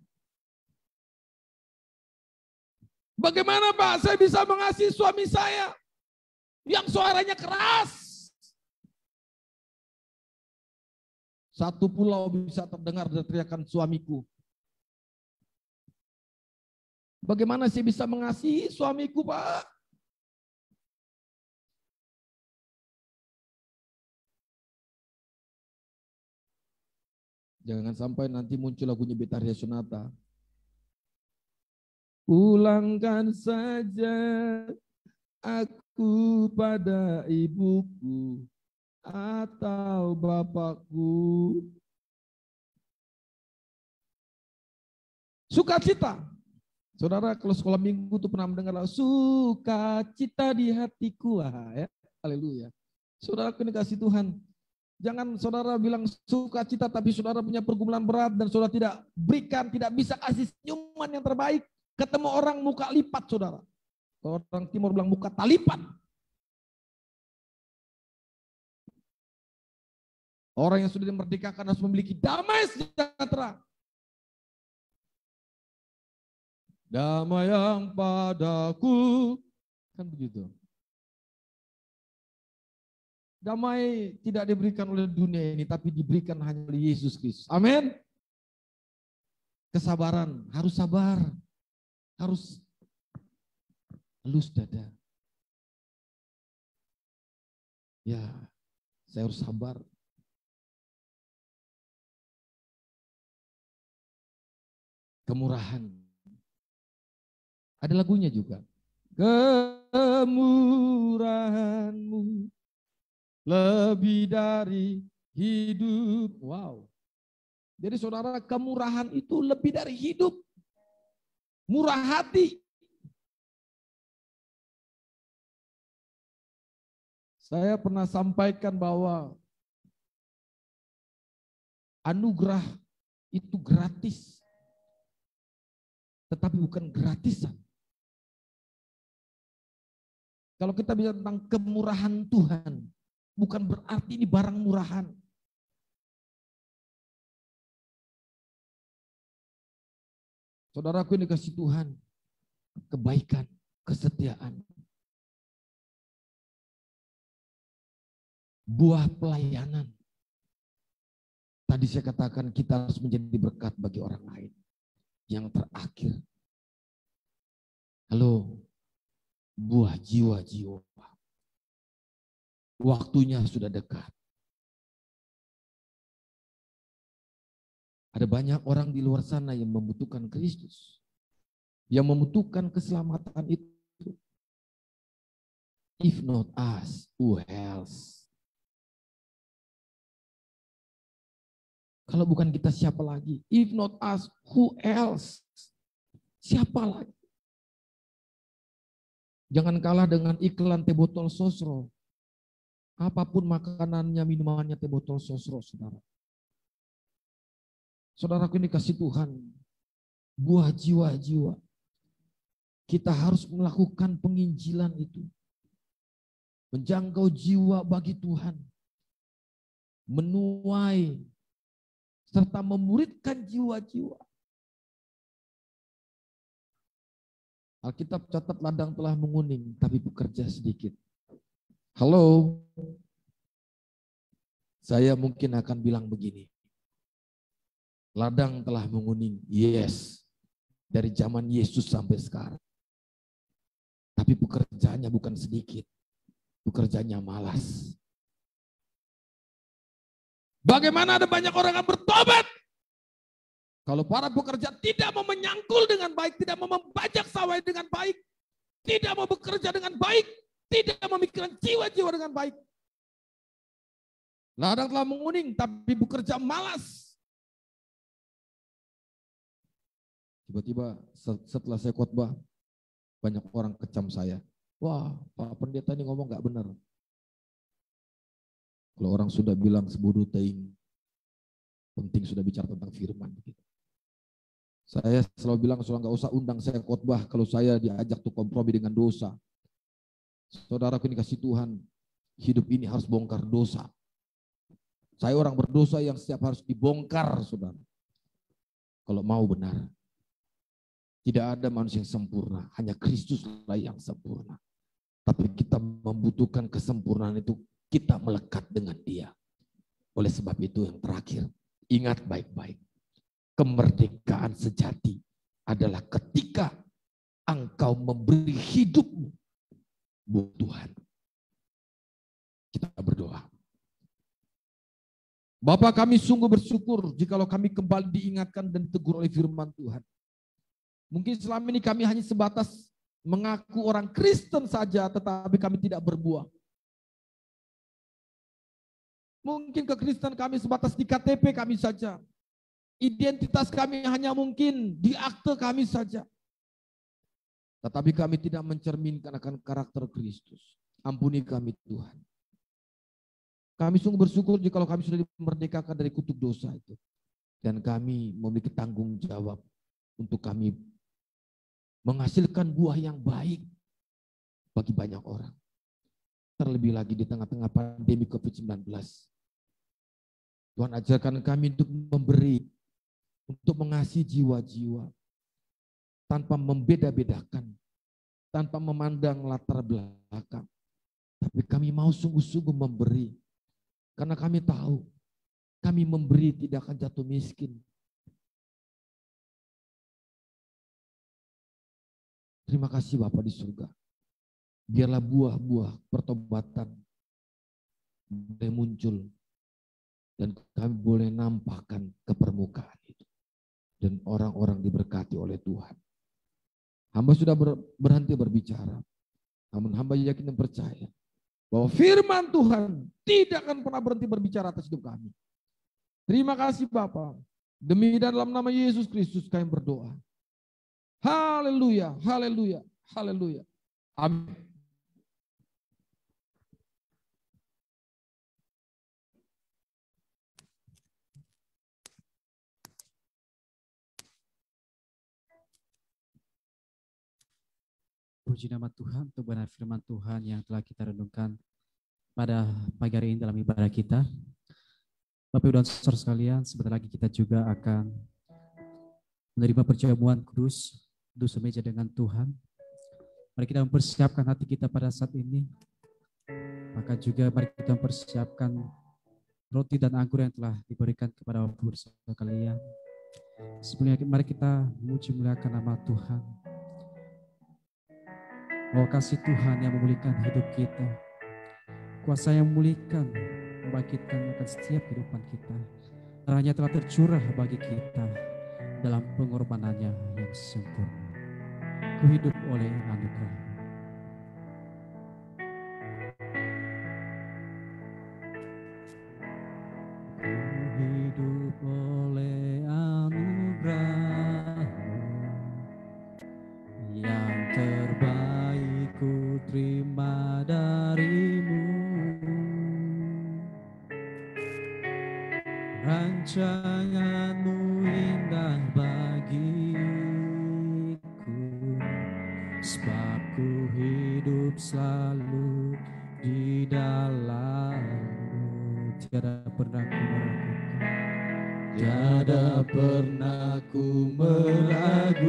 Bagaimana Pak saya bisa mengasihi suami saya yang suaranya keras? Satu pulau bisa terdengar dari teriakan suamiku. Bagaimana saya bisa mengasihi suamiku, Pak? Jangan sampai nanti muncul lagunya Betharia Sonata. Pulangkan saja aku pada ibuku atau bapakku. Sukacita. Saudara kalau sekolah minggu tuh pernah mendengar sukacita di hatiku. Ya. Haleluya. Saudara ini kasih Tuhan. Jangan saudara bilang sukacita tapi saudara punya pergumulan berat dan saudara tidak berikan, tidak bisa kasih senyuman yang terbaik. Ketemu orang muka lipat saudara. Orang timur bilang muka talipan. Orang yang sudah dimerdekakan harus memiliki damai sejahtera. Damai yang padaku. Kan begitu. Damai tidak diberikan oleh dunia ini, tapi diberikan hanya oleh Yesus Kristus. Amin. Kesabaran, harus sabar. Harus halus dada. Ya, saya harus sabar. Kemurahan. Ada lagunya juga. Kemurahanmu lebih dari hidup. Wow. Jadi saudara, kemurahan itu lebih dari hidup. Murah hati. Saya pernah sampaikan bahwa anugerah itu gratis. Tetapi bukan gratisan. Kalau kita bicara tentang kemurahan Tuhan, bukan berarti ini barang murahan. Saudaraku ini kasih Tuhan, kebaikan, kesetiaan. Buah pelayanan. Tadi saya katakan kita harus menjadi berkat bagi orang lain. Yang terakhir, halo, buah jiwa-jiwa. Waktunya sudah dekat. Ada banyak orang di luar sana yang membutuhkan Kristus. Yang membutuhkan keselamatan itu. If not us, who else? Kalau bukan kita siapa lagi? If not us, who else? Siapa lagi? Jangan kalah dengan iklan teh botol sosro. Apapun makanannya, minumannya teh botol sosro, saudara. Saudaraku ini kasih Tuhan, buah jiwa-jiwa. Kita harus melakukan penginjilan itu. Menjangkau jiwa bagi Tuhan. Menuai serta memuridkan jiwa-jiwa. Alkitab catat ladang telah menguning, tapi bekerja sedikit. Halo, saya mungkin akan bilang begini. Ladang telah menguning, yes. Dari zaman Yesus sampai sekarang. Tapi pekerjaannya bukan sedikit. Pekerjaannya malas. Bagaimana ada banyak orang yang bertobat? Kalau para pekerja tidak mau menyangkul dengan baik, tidak mau membajak sawah dengan baik, tidak mau bekerja dengan baik, tidak memikirkan jiwa-jiwa dengan baik. Ladang telah menguning, tapi bekerja malas. Tiba-tiba setelah saya khotbah, banyak orang kecam saya. Wah, Pak Pendeta ini ngomong gak benar. Kalau orang sudah bilang sebodoh teing, penting sudah bicara tentang firman. Saya selalu bilang, saudara nggak usah undang saya khotbah kalau saya diajak tuh kompromi dengan dosa. Saudaraku ini kasih Tuhan, hidup ini harus bongkar dosa. Saya orang berdosa yang setiap harus dibongkar, saudara. Kalau mau benar. Tidak ada manusia yang sempurna, hanya Kristuslah yang sempurna. Tapi kita membutuhkan kesempurnaan itu, kita melekat dengan Dia. Oleh sebab itu yang terakhir, ingat baik-baik. Kemerdekaan sejati adalah ketika engkau memberi hidupmu buat Tuhan. Kita berdoa. Bapa, kami sungguh bersyukur jikalau kami kembali diingatkan dan ditegur oleh firman Tuhan. Mungkin selama ini kami hanya sebatas mengaku orang Kristen saja, tetapi kami tidak berbuah. Mungkin kekristenan kami sebatas di KTP kami saja. Identitas kami hanya mungkin di akte kami saja. Tetapi kami tidak mencerminkan akan karakter Kristus. Ampuni kami Tuhan. Kami sungguh bersyukur jika kami sudah dimerdekakan dari kutuk dosa itu. Dan kami memiliki tanggung jawab untuk kami menghasilkan buah yang baik bagi banyak orang. Terlebih lagi di tengah-tengah pandemi COVID-19. Tuhan ajarkan kami untuk memberi, untuk mengasihi jiwa-jiwa tanpa membeda-bedakan, tanpa memandang latar belakang. Tapi kami mau sungguh-sungguh memberi, karena kami tahu kami memberi tidak akan jatuh miskin. Terima kasih Bapa di surga. Biarlah buah-buah pertobatan boleh muncul dan kami boleh nampakkan ke permukaan itu. Dan orang-orang diberkati oleh Tuhan. Hamba sudah berhenti berbicara. Namun hamba yakin dan percaya bahwa firman Tuhan tidak akan pernah berhenti berbicara atas hidup kami. Terima kasih Bapa. Demi dan dalam nama Yesus Kristus kami berdoa. Haleluya, haleluya, haleluya. Amin. Puji nama Tuhan untuk benar firman Tuhan yang telah kita renungkan pada pagi hari ini dalam ibadah kita. Bapak Ibu dan saudara sekalian, sebentar lagi kita juga akan menerima perjamuan kudus, kudus semeja dengan Tuhan. Mari kita mempersiapkan hati kita pada saat ini. Maka juga mari kita mempersiapkan roti dan anggur yang telah diberikan kepada Bapak Ibu sekalian. Sebelumnya mari kita memuji muliakan nama Tuhan. Oh kasih Tuhan yang memulihkan hidup kita. Kuasa yang memulihkan, membangkitkan akan setiap kehidupan kita. Darahnya telah tercurah bagi kita dalam pengorbanannya yang sempurna. Ku hidup oleh anugerah. Ku hidup oleh anugerah yang terbaik ku Ku hidup selalu di dalam-Mu, tiada pernah ku meragukan, tiada pernah ku meragukan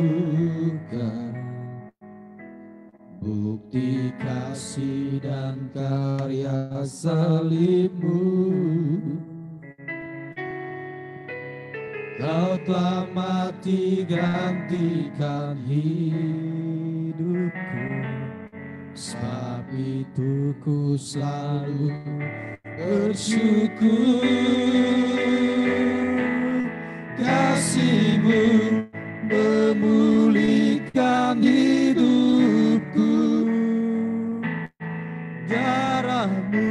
bukti kasih dan karya salib-Mu. Kau telah mati gantikan hidupku, sebab itu ku selalu bersyukur. Kasih-Mu memulihkan hidupku, darah-Mu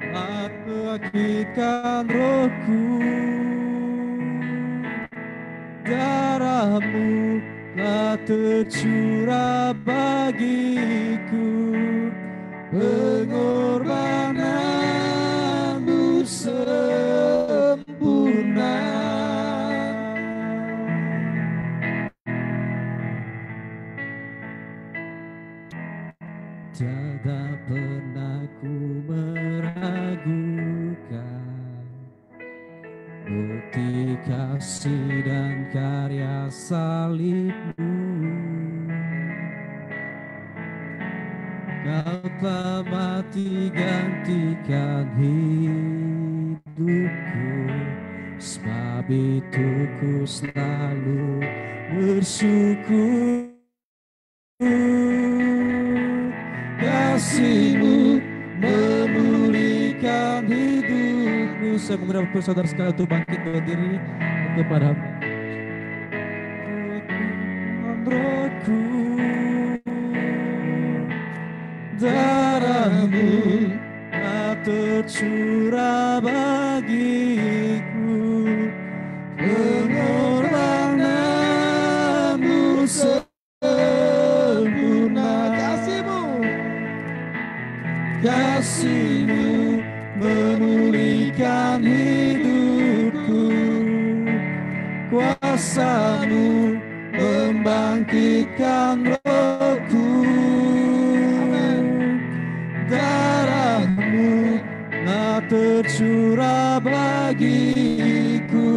telah membangkitkan rohku. Darah-Mu telah tercurah bagiku, pengorbanan-Mu sempurna. Tiada pernah ku meragukan bukti kasih dan karya salib-Mu. Kau telah mati gantikan hidupku, sebab itu ku selalu bersyukur. Kasih-Mu memulihkan hidupku. Saya mengundang saudara sekalian untuk bangkit berdiri kepada rohku. Darah-Mu telah tercurah bagiku, pengorbanan-Mu sempurna. Kasih-Mu memulihkan hidupku, kuasa-Mu membangkitkan rohku. Darah-Mu telah tercurah bagiku,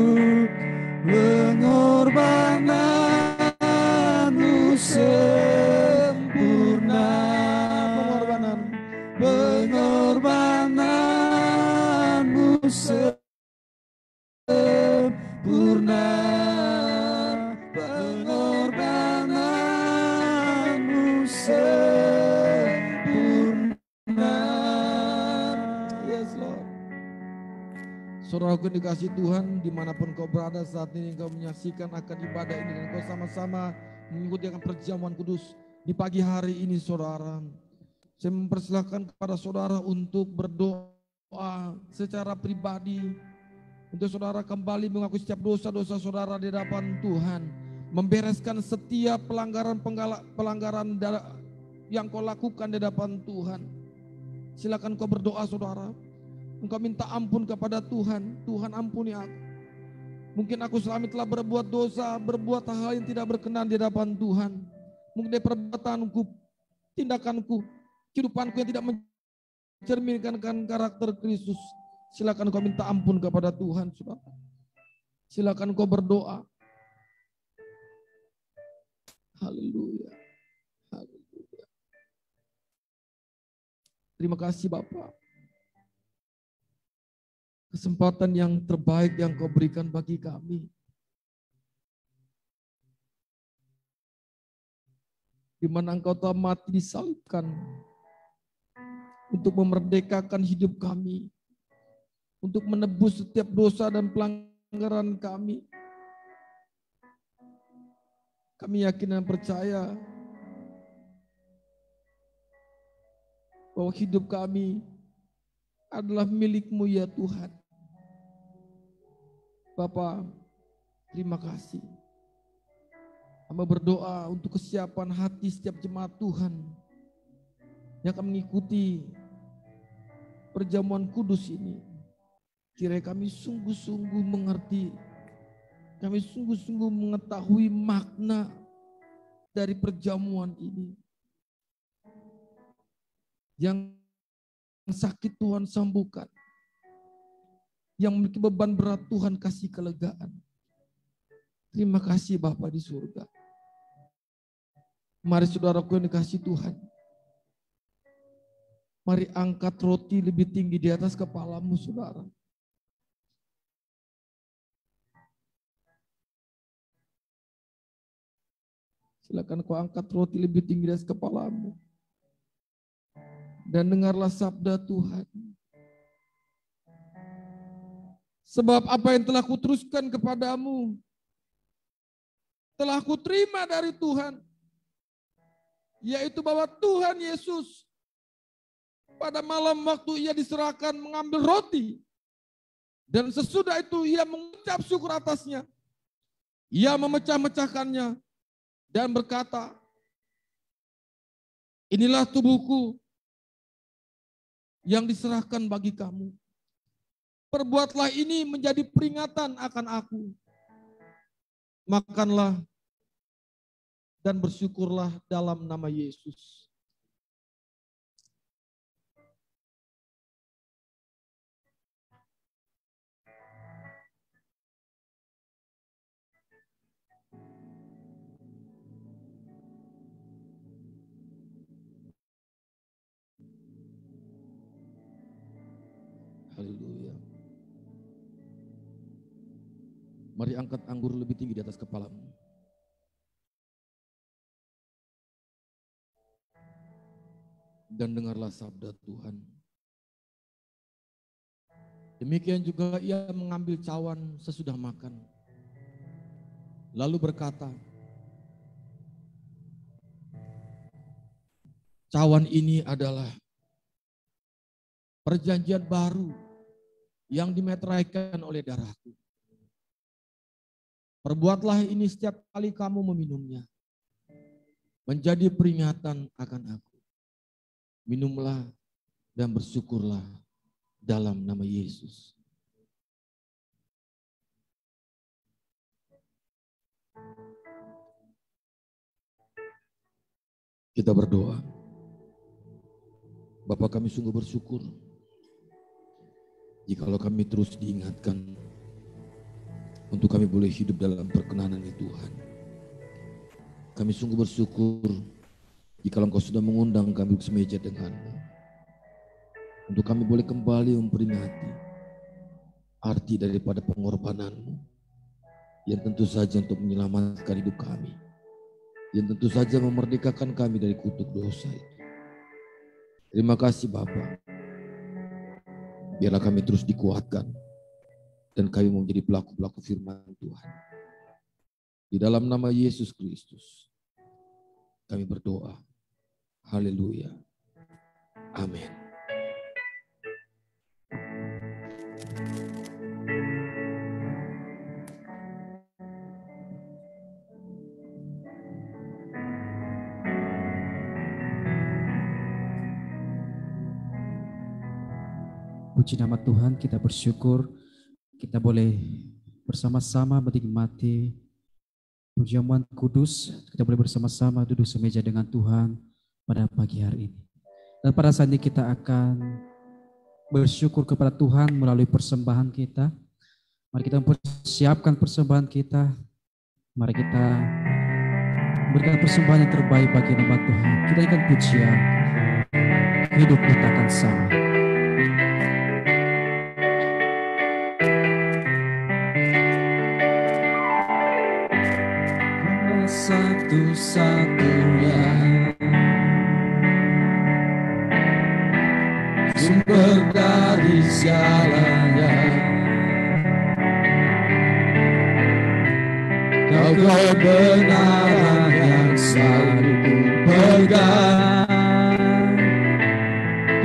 pengorbanan-Mu sempurna. Pengorbanan-Mu sempurna, pengorbanan-Mu sempurna. Yes, Lord. Saudaraku dikasih Tuhan, dimanapun kau berada saat ini, kau menyaksikan akan ibadah ini dan kau sama-sama mengikuti akan perjamuan kudus di pagi hari ini, saudara. Saya mempersilahkan kepada saudara untuk berdoa secara pribadi. Untuk saudara kembali mengaku setiap dosa-dosa saudara di hadapan Tuhan. Membereskan setiap pelanggaran yang kau lakukan di hadapan Tuhan. Silakan kau berdoa saudara. Engkau minta ampun kepada Tuhan. Tuhan ampuni aku. Mungkin aku selama ini telah berbuat dosa, berbuat hal yang tidak berkenan di hadapan Tuhan. Mungkin dari perbuatanku, tindakanku, kehidupanku yang tidak mencerminkan karakter Kristus. Silakan kau minta ampun kepada Tuhan, saudara. Silakan kau berdoa. Haleluya. Haleluya. Terima kasih Bapa. Kesempatan yang terbaik yang kau berikan bagi kami. Di mana engkau telah mati disalibkan untuk memerdekakan hidup kami, untuk menebus setiap dosa dan pelanggaran kami. Kami yakin dan percaya bahwa hidup kami adalah milik-Mu ya Tuhan. Bapa, terima kasih. Hamba berdoa untuk kesiapan hati setiap jemaat Tuhan yang akan mengikuti perjamuan kudus ini. Kiranya kami sungguh-sungguh mengerti, kami sungguh-sungguh mengetahui makna dari perjamuan ini. Yang sakit Tuhan sembuhkan. Yang memiliki beban berat Tuhan kasih kelegaan. Terima kasih Bapa di surga. Mari saudaraku yang dikasih Tuhan. Mari angkat roti lebih tinggi di atas kepalamu saudara. Silakan kau angkat roti lebih tinggi di atas kepalamu. Dan dengarlah sabda Tuhan. Sebab apa yang telah kuteruskan kepadamu, telah kuterima dari Tuhan. Yaitu bahwa Tuhan Yesus pada malam waktu ia diserahkan mengambil roti. Dan sesudah itu ia mengucap syukur atasnya. Ia memecah-mecahkannya dan berkata, inilah tubuhku yang diserahkan bagi kamu. Perbuatlah ini menjadi peringatan akan aku. Makanlah dan bersyukurlah dalam nama Yesus. Haleluya. Mari angkat anggur lebih tinggi di atas kepalamu. Dan dengarlah sabda Tuhan. Demikian juga ia mengambil cawan sesudah makan. Lalu berkata, cawan ini adalah perjanjian baru yang dimeteraikan oleh darahku. Perbuatlah ini setiap kali kamu meminumnya. Menjadi peringatan akan aku. Minumlah dan bersyukurlah dalam nama Yesus. Kita berdoa. Bapa, kami sungguh bersyukur jikalau kami terus diingatkan untuk kami boleh hidup dalam perkenanan-Nya Tuhan. Kami sungguh bersyukur jikalau Engkau sudah mengundang kami semeja denganmu. Untuk kami boleh kembali memperingati arti daripada pengorbanan-Mu yang tentu saja untuk menyelamatkan hidup kami. Yang tentu saja memerdekakan kami dari kutuk dosa itu. Terima kasih Bapa. Biarlah kami terus dikuatkan dan kami menjadi pelaku-pelaku firman Tuhan. Di dalam nama Yesus Kristus kami berdoa. Haleluya. Amin. Puji nama Tuhan, kita bersyukur kita boleh bersama-sama menikmati perjamuan kudus. Kita boleh bersama-sama duduk semeja dengan Tuhan pada pagi hari ini. Dan pada saat ini kita akan bersyukur kepada Tuhan melalui persembahan kita. Mari kita mempersiapkan persembahan kita. Mari kita berikan persembahan yang terbaik bagi nama Tuhan. Kita akan pujian, hidup kita akan sama. Satu-satunya sumber dari segalanya, Kau kebenaran yang selalu ku pegang,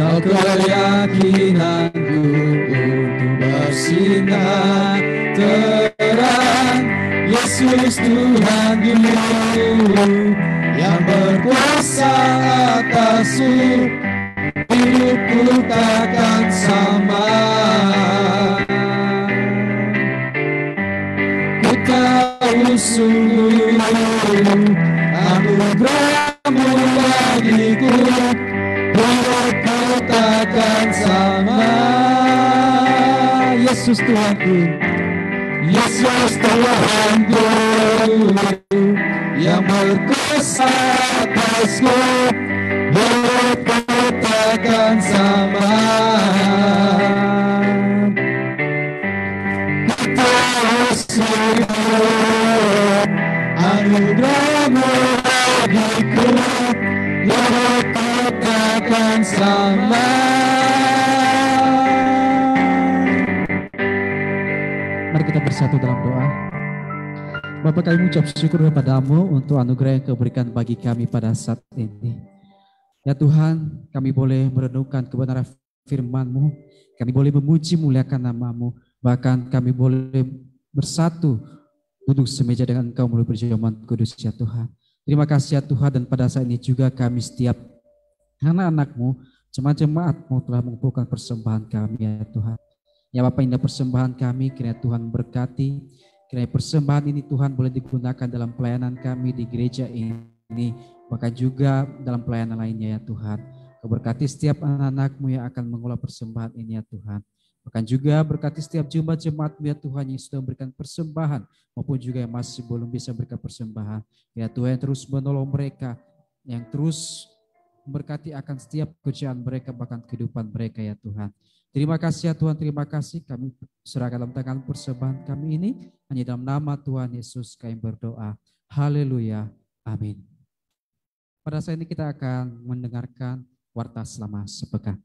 Kau keyakinanku untuk bersinar terang. Yesus Tuhan Guru yang berkuasa atasku, hidupku takkan sama. Ku tahu sungguh anugerah-Mu bagiku, sama. Yesus Tuhanku, Yesus Tuhanku, yang berkuasa atasku, hidupku takkan sama. Anugerah-Mu bagiku, hidupku takkan sama. Mari kita bersatu dalam doa. Bapa, kami mengucap syukur kepada-Mu untuk anugerah yang Kau berikan bagi kami pada saat ini. Ya Tuhan, kami boleh merenungkan kebenaran firman-Mu, kami boleh memuji muliakan nama-Mu, bahkan kami boleh bersatu duduk semeja dengan Engkau melalui perjamuan kudus ya Tuhan. Terima kasih ya Tuhan, dan pada saat ini juga kami setiap anak-anak-Mu, jemaat-jemaat-Mu telah mengumpulkan persembahan kami ya Tuhan. Ya Bapa, indah persembahan kami, kiranya Tuhan berkati, kiranya persembahan ini Tuhan boleh digunakan dalam pelayanan kami di gereja ini, bahkan juga dalam pelayanan lainnya ya Tuhan. Kau berkati setiap anak-anak-Mu yang akan mengolah persembahan ini ya Tuhan. Bahkan juga berkati setiap jemaat-jemaat-Mu ya Tuhan yang sudah memberikan persembahan, maupun juga yang masih belum bisa memberikan persembahan. Ya Tuhan, yang terus menolong mereka, yang terus memberkati akan setiap pekerjaan mereka, bahkan kehidupan mereka ya Tuhan. Terima kasih ya Tuhan, terima kasih. Kami serahkan dalam tangan persembahan kami ini, hanya dalam nama Tuhan Yesus kami berdoa. Haleluya, amin. Pada saat ini kita akan mendengarkan warta selama sepekan.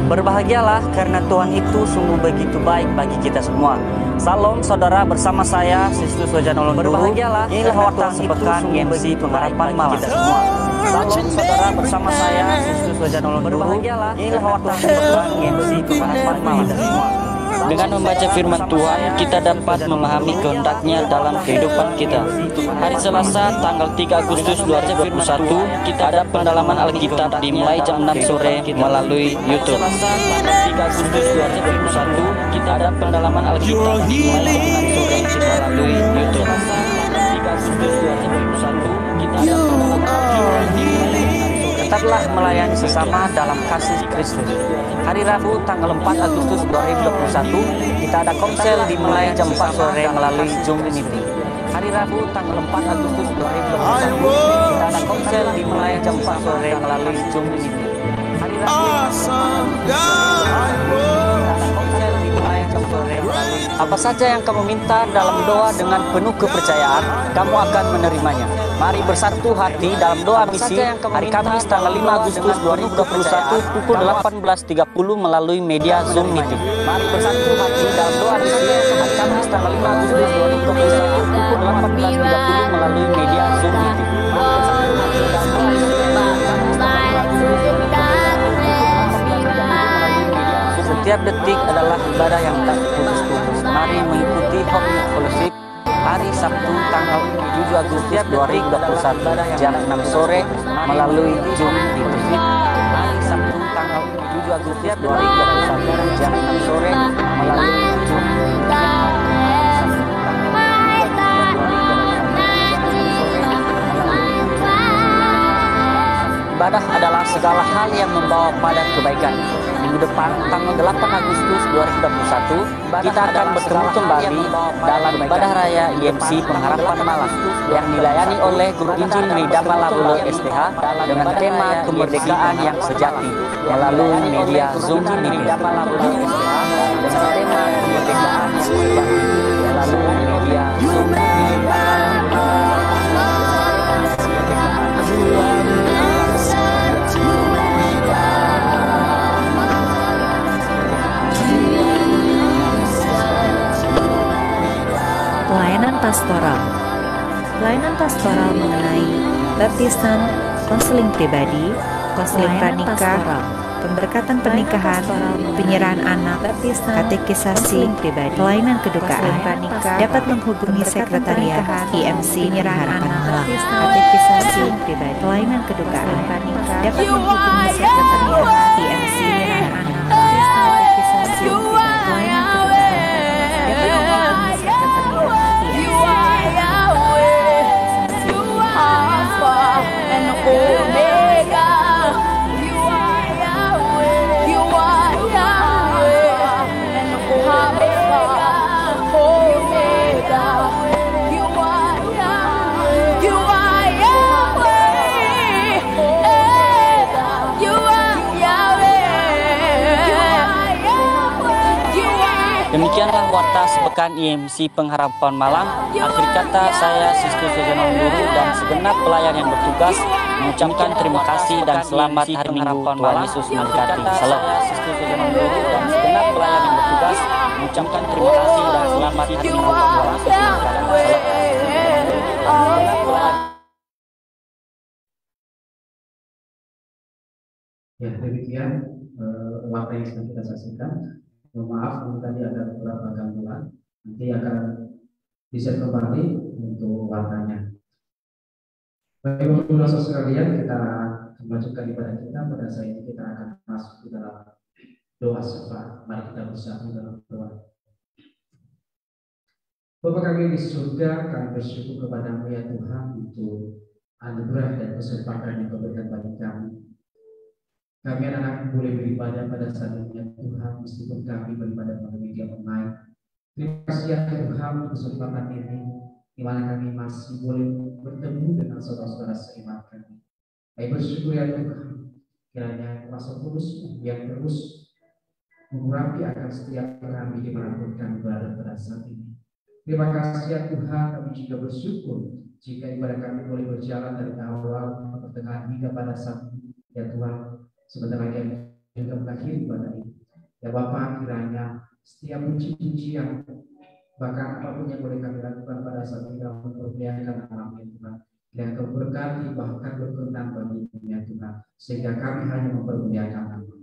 Berbahagialah karena Tuhan itu sungguh begitu baik bagi kita semua. Salam saudara, bersama saya Sistus Wajanolon. Berbahagialah, inilah warta sepekan MC pengharapan malam kita semua. Salam saudara, bersama saya Sistus Wajanolon. Berbahagialah, inilah warta sepekan MC pengharapan malam kita semua. Dengan membaca firman Tuhan, kita dapat memahami kehendak-Nya dalam kehidupan kita. Hari Selasa, tanggal 3 Agustus 2021, kita ada pendalaman Alkitab dimulai jam 6 sore melalui YouTube. Selasa, tanggal 3 Agustus 2021, kita ada pendalaman Alkitab dimulai jam 6 sore melalui YouTube. Selasa, tanggal 3 Agustus 2021, kita ada pendalaman Alkitab. Tetaplah melayani sesama dalam kasih Kristus. Hari Rabu tanggal 4 Agustus 2021 kita ada komsel dimulai jam 4 sore melalui Zoom Meeting. Hari Rabu tanggal 4 Agustus 2021 kita ada komsel dimulai jam 4 sore melalui Zoom Meeting. Hari Rabu apa saja yang kamu minta dalam doa dengan penuh kepercayaan, kamu akan menerimanya. Mari bersatu hati dalam doa misi hari Kamis tanggal 5 Agustus 2021 pukul 18.30 melalui media Zoom Meeting. Mari bersatu hati dalam doa misi hari Kamis tanggal 5 Agustus 2021 pukul 18.30 melalui media Zoom Meeting. Setiap detik adalah ibadah yang tak putus-putus. Mari mengikuti Hope Fellowship hari Sabtu tanggal 7 Agustus 2021 jam 6 sore melalui Zoom Meeting. Hari Sabtu tanggal 7 Agustus 2021 jam 6 sore melalui Zoom Meeting. Ibadah adalah segala hal yang membawa pada kebaikan. Minggu depan, tanggal 8 Agustus 2021, kita akan bertemu kembali dalam ibadah raya IMC Pengharapan Malam yang dilayani oleh Guru Injil Ridama Labulo STH dengan tema kemerdekaan yang sejati melalui media Zoom Meeting. Dengan tema kemerdekaan yang sejati melalui media Zoom Meeting. pastoral. Pelayanan pastoral mengenai baptisan, konseling pribadi, konseling pranikah, pemberkatan pernikahan, penyerahan anak, katekisasi pribadi, pelayanan kedukaan, dapat menghubungi sekretariat IMC Penyerahan Anak, katekisasi pribadi, pelayanan kedukaan, dapat menghubungi sekretariat IMC Penyerahan Anak, katekisasi pribadi, pelayanan kedukaan, dapat menghubungi sekretariat Demikianlah warta sepekan IMC Pengharapan Malam. Akhir kata, saya Sistus Sojono Guru dan segenap pelayan yang bertugas mengucapkan terima kasih dan selamat hari Minggu. Tuhan Yesus memberkati. Salam. Saya Sistus Sojono Guru dan segenap pelayan yang bertugas mengucapkan terima kasih dan selamat hari Minggu. Tuhan Yesus memberkati. Salam. Ya, demikian warta yang sedang kita saksikan. Mohon maaf kalau tadi ada beberapa gangguan. Nanti akan di-share kembali untuk wartanya. Baik, Bapak Ibu sekalian, kita melanjutkan ibadah kita. Pada saat ini kita akan masuk ke dalam doa syafaat. Mari kita bersatu dalam doa. Bapa kami di surga, kami bersyukur kepada-Mu ya Tuhan untuk anugerah dan kesempatan yang Kau berikan bagi kami. Kami anak-anak boleh beribadah pada saat ini ya Tuhan, meskipun kami beribadah melalui media online. Terima kasih ya Tuhan untuk kesempatan ini, di mana kami masih boleh bertemu dengan saudara-saudara seiman kami. Kami bersyukur ya Tuhan, kiranya kuasa Kudus yang terus mengurapi akan setiap kami dimanapun kami berada pada saat ini. Terima kasih ya Tuhan, kami juga bersyukur jika ibadah kami boleh berjalan dari awal, pertengahan hingga pada saat ini ya Tuhan. Sebentar lagi juga mengakhiri ibadah ini. Ya Bapa, kiranya setiap puji-pujian, bahkan apapun yang boleh kami lakukan pada saat ini dalam memperlihatkan alam ya Tuhan, yang Kau berkati bahkan berkenan bagi dunia Tuhan, sehingga kami hanya memperlihatkan alam.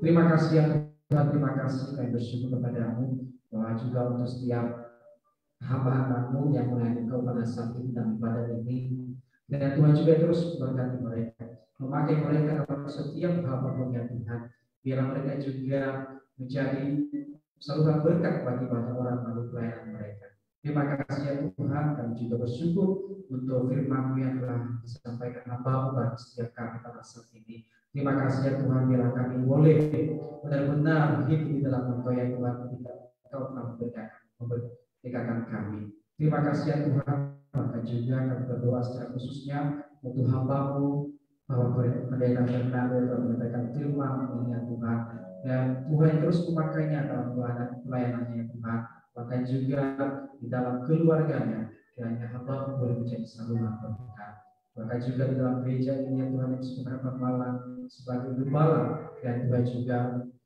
Terima kasih ya Tuhan, terima kasih kami bersyukur kepada-Mu, bahwa juga untuk setiap hamba-hamba-Mu yang melayani Kau pada saat ini dalam ibadah ini, dan Tuhan juga terus berkati mereka, memakai mereka dalam setiap hal-hal yang Tuhan, biar mereka juga menjadi saluran berkat bagi banyak orang melalui pelayanan mereka. Terima kasih ya Tuhan, kami juga bersyukur untuk firman-Mu yang telah disampaikan hamba-Mu bagi setiap kami pada saat ini. Terima kasih ya Tuhan, biar kami boleh benar-benar hidup di dalam Engkau ya Tuhan, tidak Engkau telah memberkati kami. Terima kasih ya Tuhan, maka juga kami berdoa secara khususnya untuk hamba-Mu, bahwa pendeta Fernando telah menyampaikan firman ya Tuhan, dan Tuhan terus memakainya dalam pelayanannya Tuhan, bahkan juga di dalam keluarganya, kiranya hamba boleh menjadi saluran berkat. Bahkan juga di dalam gereja ini ya Tuhan, yang sebenarnya malam sebagai gembala, dan Tuhan juga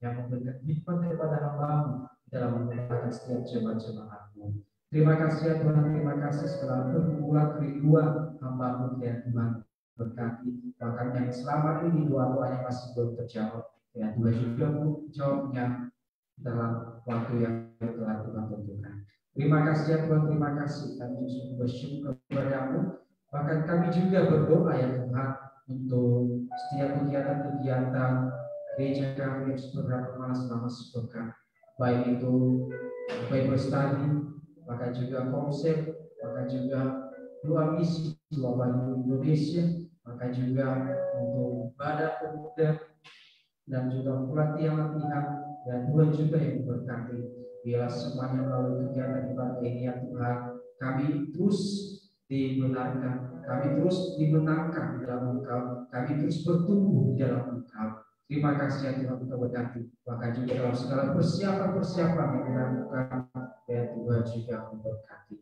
yang memberikan hikmat kepada hamba-Mu dalam mengembangkan setiap jemaat-jemaat-Mu. Terima kasih ya Tuhan, terima kasih setelah berbulan ribuan hamba-Mu ya Tuhan, berkati, bahkan yang selama ini doa-doanya masih belum terjawab, ya Tuhan juga jawabnya dalam waktu yang telah Tuhan tentukan. Terima kasih ya Tuhan, terima kasih, kami bersyukur kepada-Mu, bahkan kami juga berdoa ya Tuhan untuk setiap kegiatan-kegiatan gereja kami yang beberapa malam selama sepekan, baik itu Bible study, bahkan juga konsep, bahkan juga doa misi doa Bayu Indonesia, maka juga untuk ibadah pemuda dan juga pelatihan-latihan, dan Tuhan juga yang memberkati. Bila semuanya melalui kegiatan ibadah ini ya Tuhan, kami terus dibenarkan, kami terus dimenangkan di dalam Engkau, kami terus bertumbuh di dalam Engkau. Terima kasih ya Tuhan, kita berkati, bahkan juga dalam segala persiapan-persiapan yang dilakukan, dan Tuhan juga memberkati.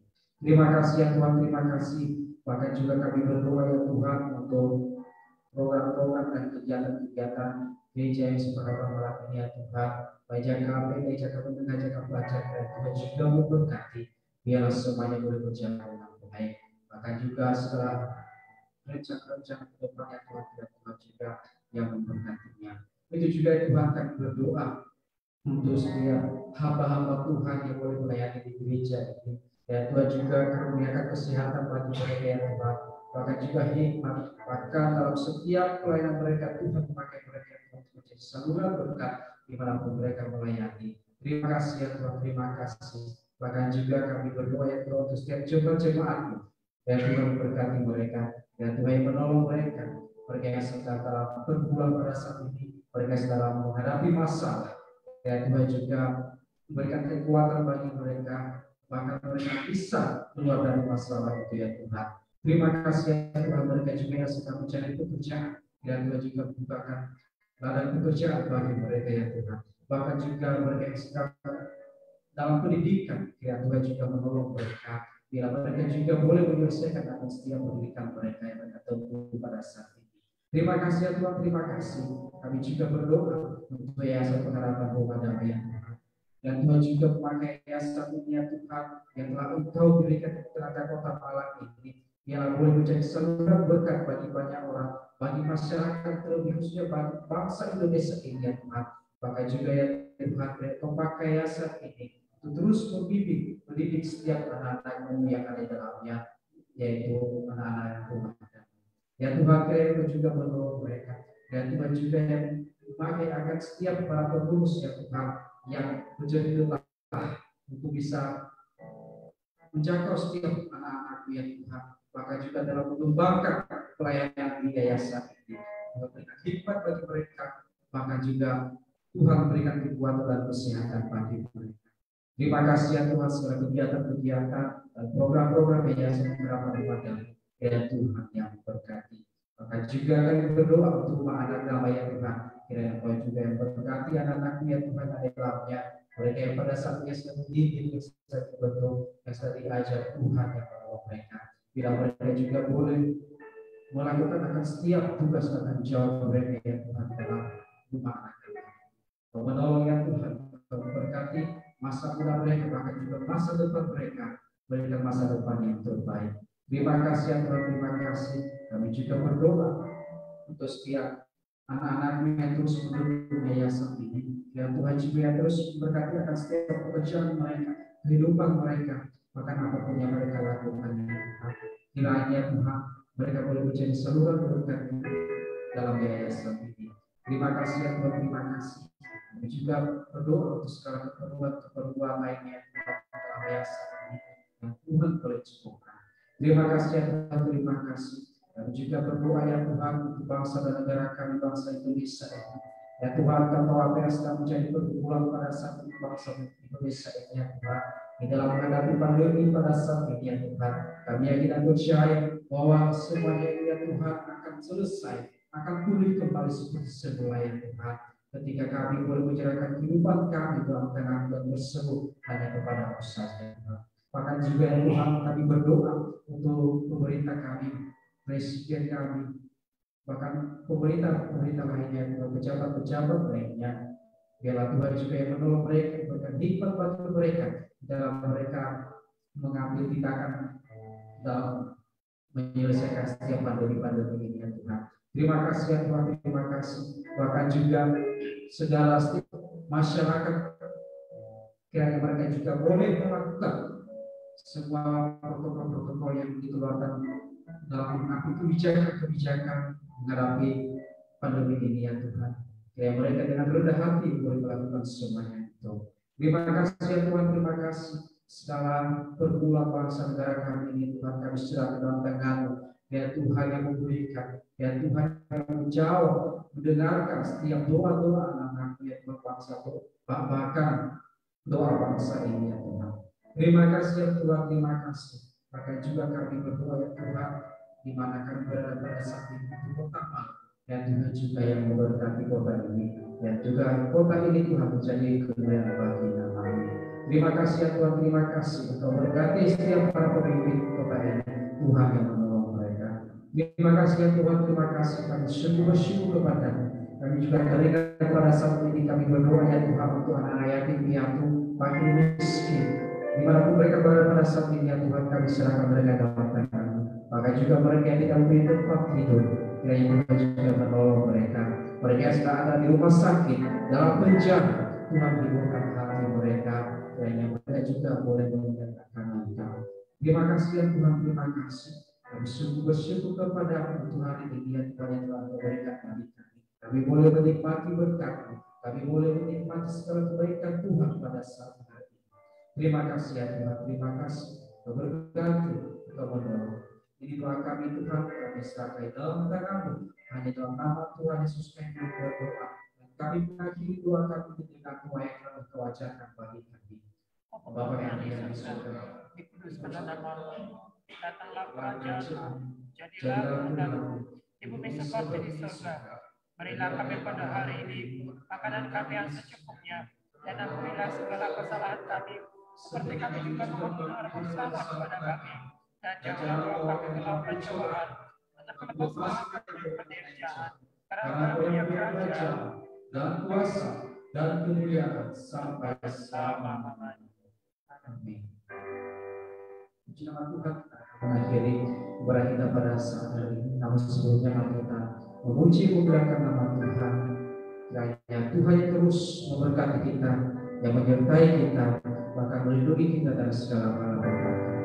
Terima kasih ya Tuhan, terima kasih. Bahkan juga kami berdoa ya Tuhan untuk program-program dan kegiatan-kegiatan gereja yang seberapa malam ini ya Tuhan. Baik JKP, baik JKP Menengah, JKP Pelajar, dan Tuhan juga memberkati. biarlah semuanya boleh berjalan dengan baik. Bahkan juga setelah rencana-rencana ke depannya Tuhan, Tuhan juga yang memberkatinya. Itu juga Tuhan kami berdoa untuk setiap hamba-hamba Tuhan yang boleh melayani di gereja ini. Dan Tuhan juga karuniakan kesehatan bagi mereka yang Tuhan, bahkan juga hikmat, bahkan dalam setiap pelayanan mereka Tuhan memakai mereka untuk menjadi saluran berkat dimanapun mereka melayani. Terima kasih ya Tuhan, terima kasih. Bahkan juga kami berdoa ya Tuhan untuk setiap jemaat-jemaat dan Tuhan memberkati mereka, dan Tuhan menolong mereka yang sedang dalam berbulan pada saat ini, mereka sedang menghadapi masalah, dan Tuhan juga memberikan kekuatan bagi mereka, bahkan mereka bisa keluar dari masalah itu ya Tuhan. Terima kasih ya Tuhan, mereka juga yang sedang mencari pekerjaan, dan Tuhan juga membukakan ladang pekerjaan bagi mereka ya Tuhan. Bahkan juga mereka yang sedang dalam pendidikan, ya Tuhan juga menolong mereka, bila mereka juga boleh menyelesaikan akan setiap pendidikan mereka yang mereka tempuh pada saat ini. Terima kasih ya Tuhan, terima kasih. Kami juga berdoa untuk Yayasan Pengharapan Rumah Damai ya Tuhan. Dan Tuhan juga memakai yayasan ini ya Tuhan, yang telah Engkau berikan kepada Kota Malang ini, yang boleh menjadi saluran berkat bagi banyak orang, bagi masyarakat, terlebih khususnya bagi bangsa Indonesia ini ya Tuhan. Bahkan juga ya Tuhan, memakai yayasan ini untuk terus mendidik setiap anak-anakmu yang ada di dalamnya, yaitu anak-anak rumah. Ya Tuhan, kiranya juga menolong mereka, dan Tuhan juga yang memakai akan setiap para pengurus ya Tuhan, yang menjadi lelah untuk bisa menjangkau setiap anak-anakmu ya Tuhan, bahkan juga dalam mengembangkan pelayanan di yayasan ini, memberikan hikmat bagi mereka, bahkan juga Tuhan berikan kekuatan dan kesehatan bagi mereka. Terima kasih ya Tuhan, segala kegiatan-kegiatan dan program-program Yayasan Pengharapan Rumah Damai ya Tuhan yang berkati. Maka juga kami berdoa untuk rumah anak damai ya Tuhan, kiranya Tuhan juga yang berkati anak-anakmu ya Tuhan ada di dalamnya, mereka yang pada saatnya sedang mendidik, yang sedang dibentuk, yang sedang diajar Tuhan yang menolong mereka. Bila mereka juga boleh melakukan akan setiap tugas dan tanggung jawab mereka ya Tuhan dalam rumah anak damai. Kau menolong ya Tuhan, kau memberkati masa muda mereka, bahkan juga masa depan mereka, berikan masa depan yang terbaik. Terima kasih ya Tuhan, terima kasih. Kami juga berdoa untuk setiap anak-anakmu yang terus mendukung yayasan ini, dan Tuhan juga yang terus memberkati akan setiap pekerjaan mereka, kehidupan mereka, bahkan apapun yang mereka lakukan. Kiranya Tuhan, mereka boleh menjadi saluran berkat dalam yayasan ini. Terima kasih ya Tuhan, terima kasih. Kami juga berdoa untuk segala keperluan lainnya dalam yayasan ini yang Tuhan boleh cukupkan. Terima kasih ya Tuhan, terima kasih. Kami juga berdoa ya Tuhan untuk bangsa dan negara kami, bangsa Indonesia ini. Ya Tuhan, Kau tahu apa yang sedang menjadi pergumulan pada saat ini bangsa Indonesia ini ya Tuhan. Di dalam menghadapi pandemi pada saat ini ya Tuhan, kami yakin dan percaya bahwa semuanya ini ya Tuhan akan selesai, akan pulih kembali seperti semula ya Tuhan. Ketika kami boleh menyerahkan kehidupan kami dalam tangan dan berseru hanya kepada-Mu saja Tuhan. Bahkan juga ya Tuhan, kami berdoa untuk pemerintah kami, presiden kami, bahkan pemerintah lainnya, pejabat-pejabat lainnya. Biarlah Tuhan juga yang menolong mereka, memberikan hikmat bagi mereka dalam mereka mengambil tindakan dalam menyelesaikan setiap pandemi-pandemi ini ya Tuhan. Terima kasih ya Tuhan, terima kasih. Bahkan juga segala masyarakat, kiranya mereka juga boleh melakukan semua protokol-protokol yang dikeluarkan dalam menghadapi kebijakan menghadapi pandemi ini ya Tuhan. Kiranya mereka dengan rendah hati boleh melakukan semuanya itu. Terima kasih ya Tuhan, terima kasih. Segala pergumulan bangsa negara kami ini Tuhan, kami serahkan dalam tangan-Mu. Ya Tuhan yang memberikan, ya Tuhan yang menjawab, mendengarkan setiap doa-doa anak-anak ya Tuhan bangsa, bahkan doa bangsa ini ya Tuhan. Terima kasih ya Tuhan, terima kasih. Bahkan juga kami berdoa ya Tuhan, di mana kami berada pada saat ini di Kota Malang, dan Tuhan juga yang memberkati kota ini, dan juga kota ini Tuhan menjadi kemuliaan bagi nama-Mu. Terima kasih ya Tuhan, terima kasih. Engkau berkati setiap para pemimpin kota ini, Tuhan yang menolong mereka. Terima kasih ya Tuhan, terima kasih. Kami bersyukur kepada-Mu. Kami juga teringat pada saat ini kami berdoa ya Tuhan untuk anak-anak yatim piatu, fakir miskin, Dimanapun mereka berada pada saat ini, ya Tuhan, kami serahkan mereka dalam tangan-Mu. Maka juga mereka yang tidak memiliki tempat tidur, kiranya Tuhan juga menolong mereka. Mereka yang sedang ada di rumah sakit, dalam penjara, Tuhan hiburkan hati mereka, kiranya mereka juga boleh mendengarkan Engkau. Terima kasih ya Tuhan, terima kasih. Kami sungguh bersyukur kepada-Mu Tuhan ini, ya Tuhan yang telah memberikan kami. Kami boleh menikmati berkat-Mu, kami boleh menikmati segala kebaikan Tuhan pada saat hari ini. Terima kasih ya Tuhan, terima kasih. Kau berkati, Kau menolong. Ini doa kami Tuhan, kami serahkan dalam tangan-Mu. Hanya dalam nama Tuhan Yesus kami berdoa. Dan kami mengakhiri doa kami dengan doa yang telah Kau ajarkan bagi kami. Bapa yang di surga, dikuduskanlah nama-Mu, datanglah kerajaan-Mu, jadilah kehendak-Mu di bumi seperti di surga. Berilah kami pada hari ini makanan kami yang secukupnya, dan ampunilah segala kesalahan kami, seperti kami juga mengampuni orang bersalah kepada kami. Dan janganlah bawa kami ke dalam pencobaan, tetapi lepaskanlah kami dari yang jahat. Karena Tuhan kerajaan dan kuasa dan kemuliaan sampai selama-lamanya. Amin. Puji nama Tuhan, kita mengakhiri ibadah kita pada saat hari ini. Namun sebelumnya kita memuji memuliakan nama Tuhan. Kiranya Tuhan yang terus memberkati kita, yang menyertai kita, bahkan melindungi kita dari segala malapetaka.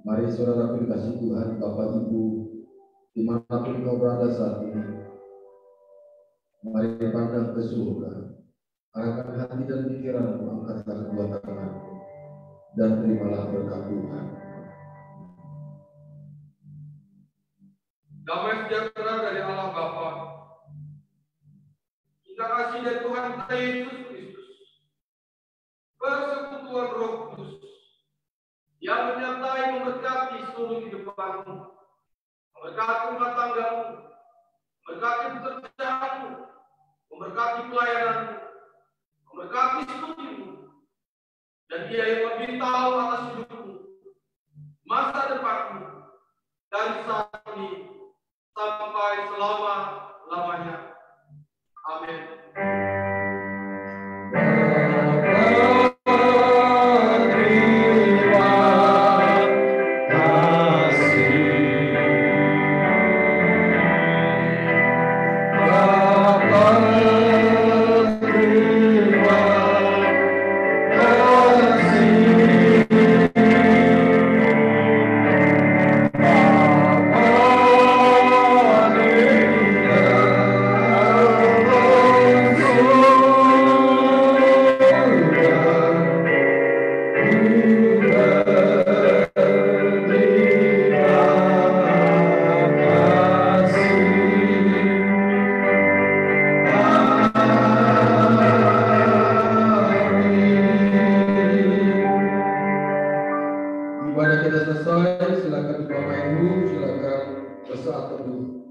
Mari saudara kasih Tuhan, Bapak Ibu, dimanapun kau berada saat ini, mari pandang ke surga, arahkan hati dan pikiranmu, angkatlah kedua tanganmu, dan terimalah berkat Tuhan. Damai sejahtera dari Allah Bapa Yesus Kristus, persekutuan Roh Kudus yang menyertai memberkati seluruh kehidupanmu, memberkati rumah tanggamu, memberkati pekerjaanmu, memberkati pelayananmu, memberkati studimu, dan Dia yang lebih tahu atas hidupmu, masa depanmu, dari saat ini sampai selama-lamanya. Amin. Ibadah kita selesai, silakan Bapak Ibu, silakan bersaat teduh.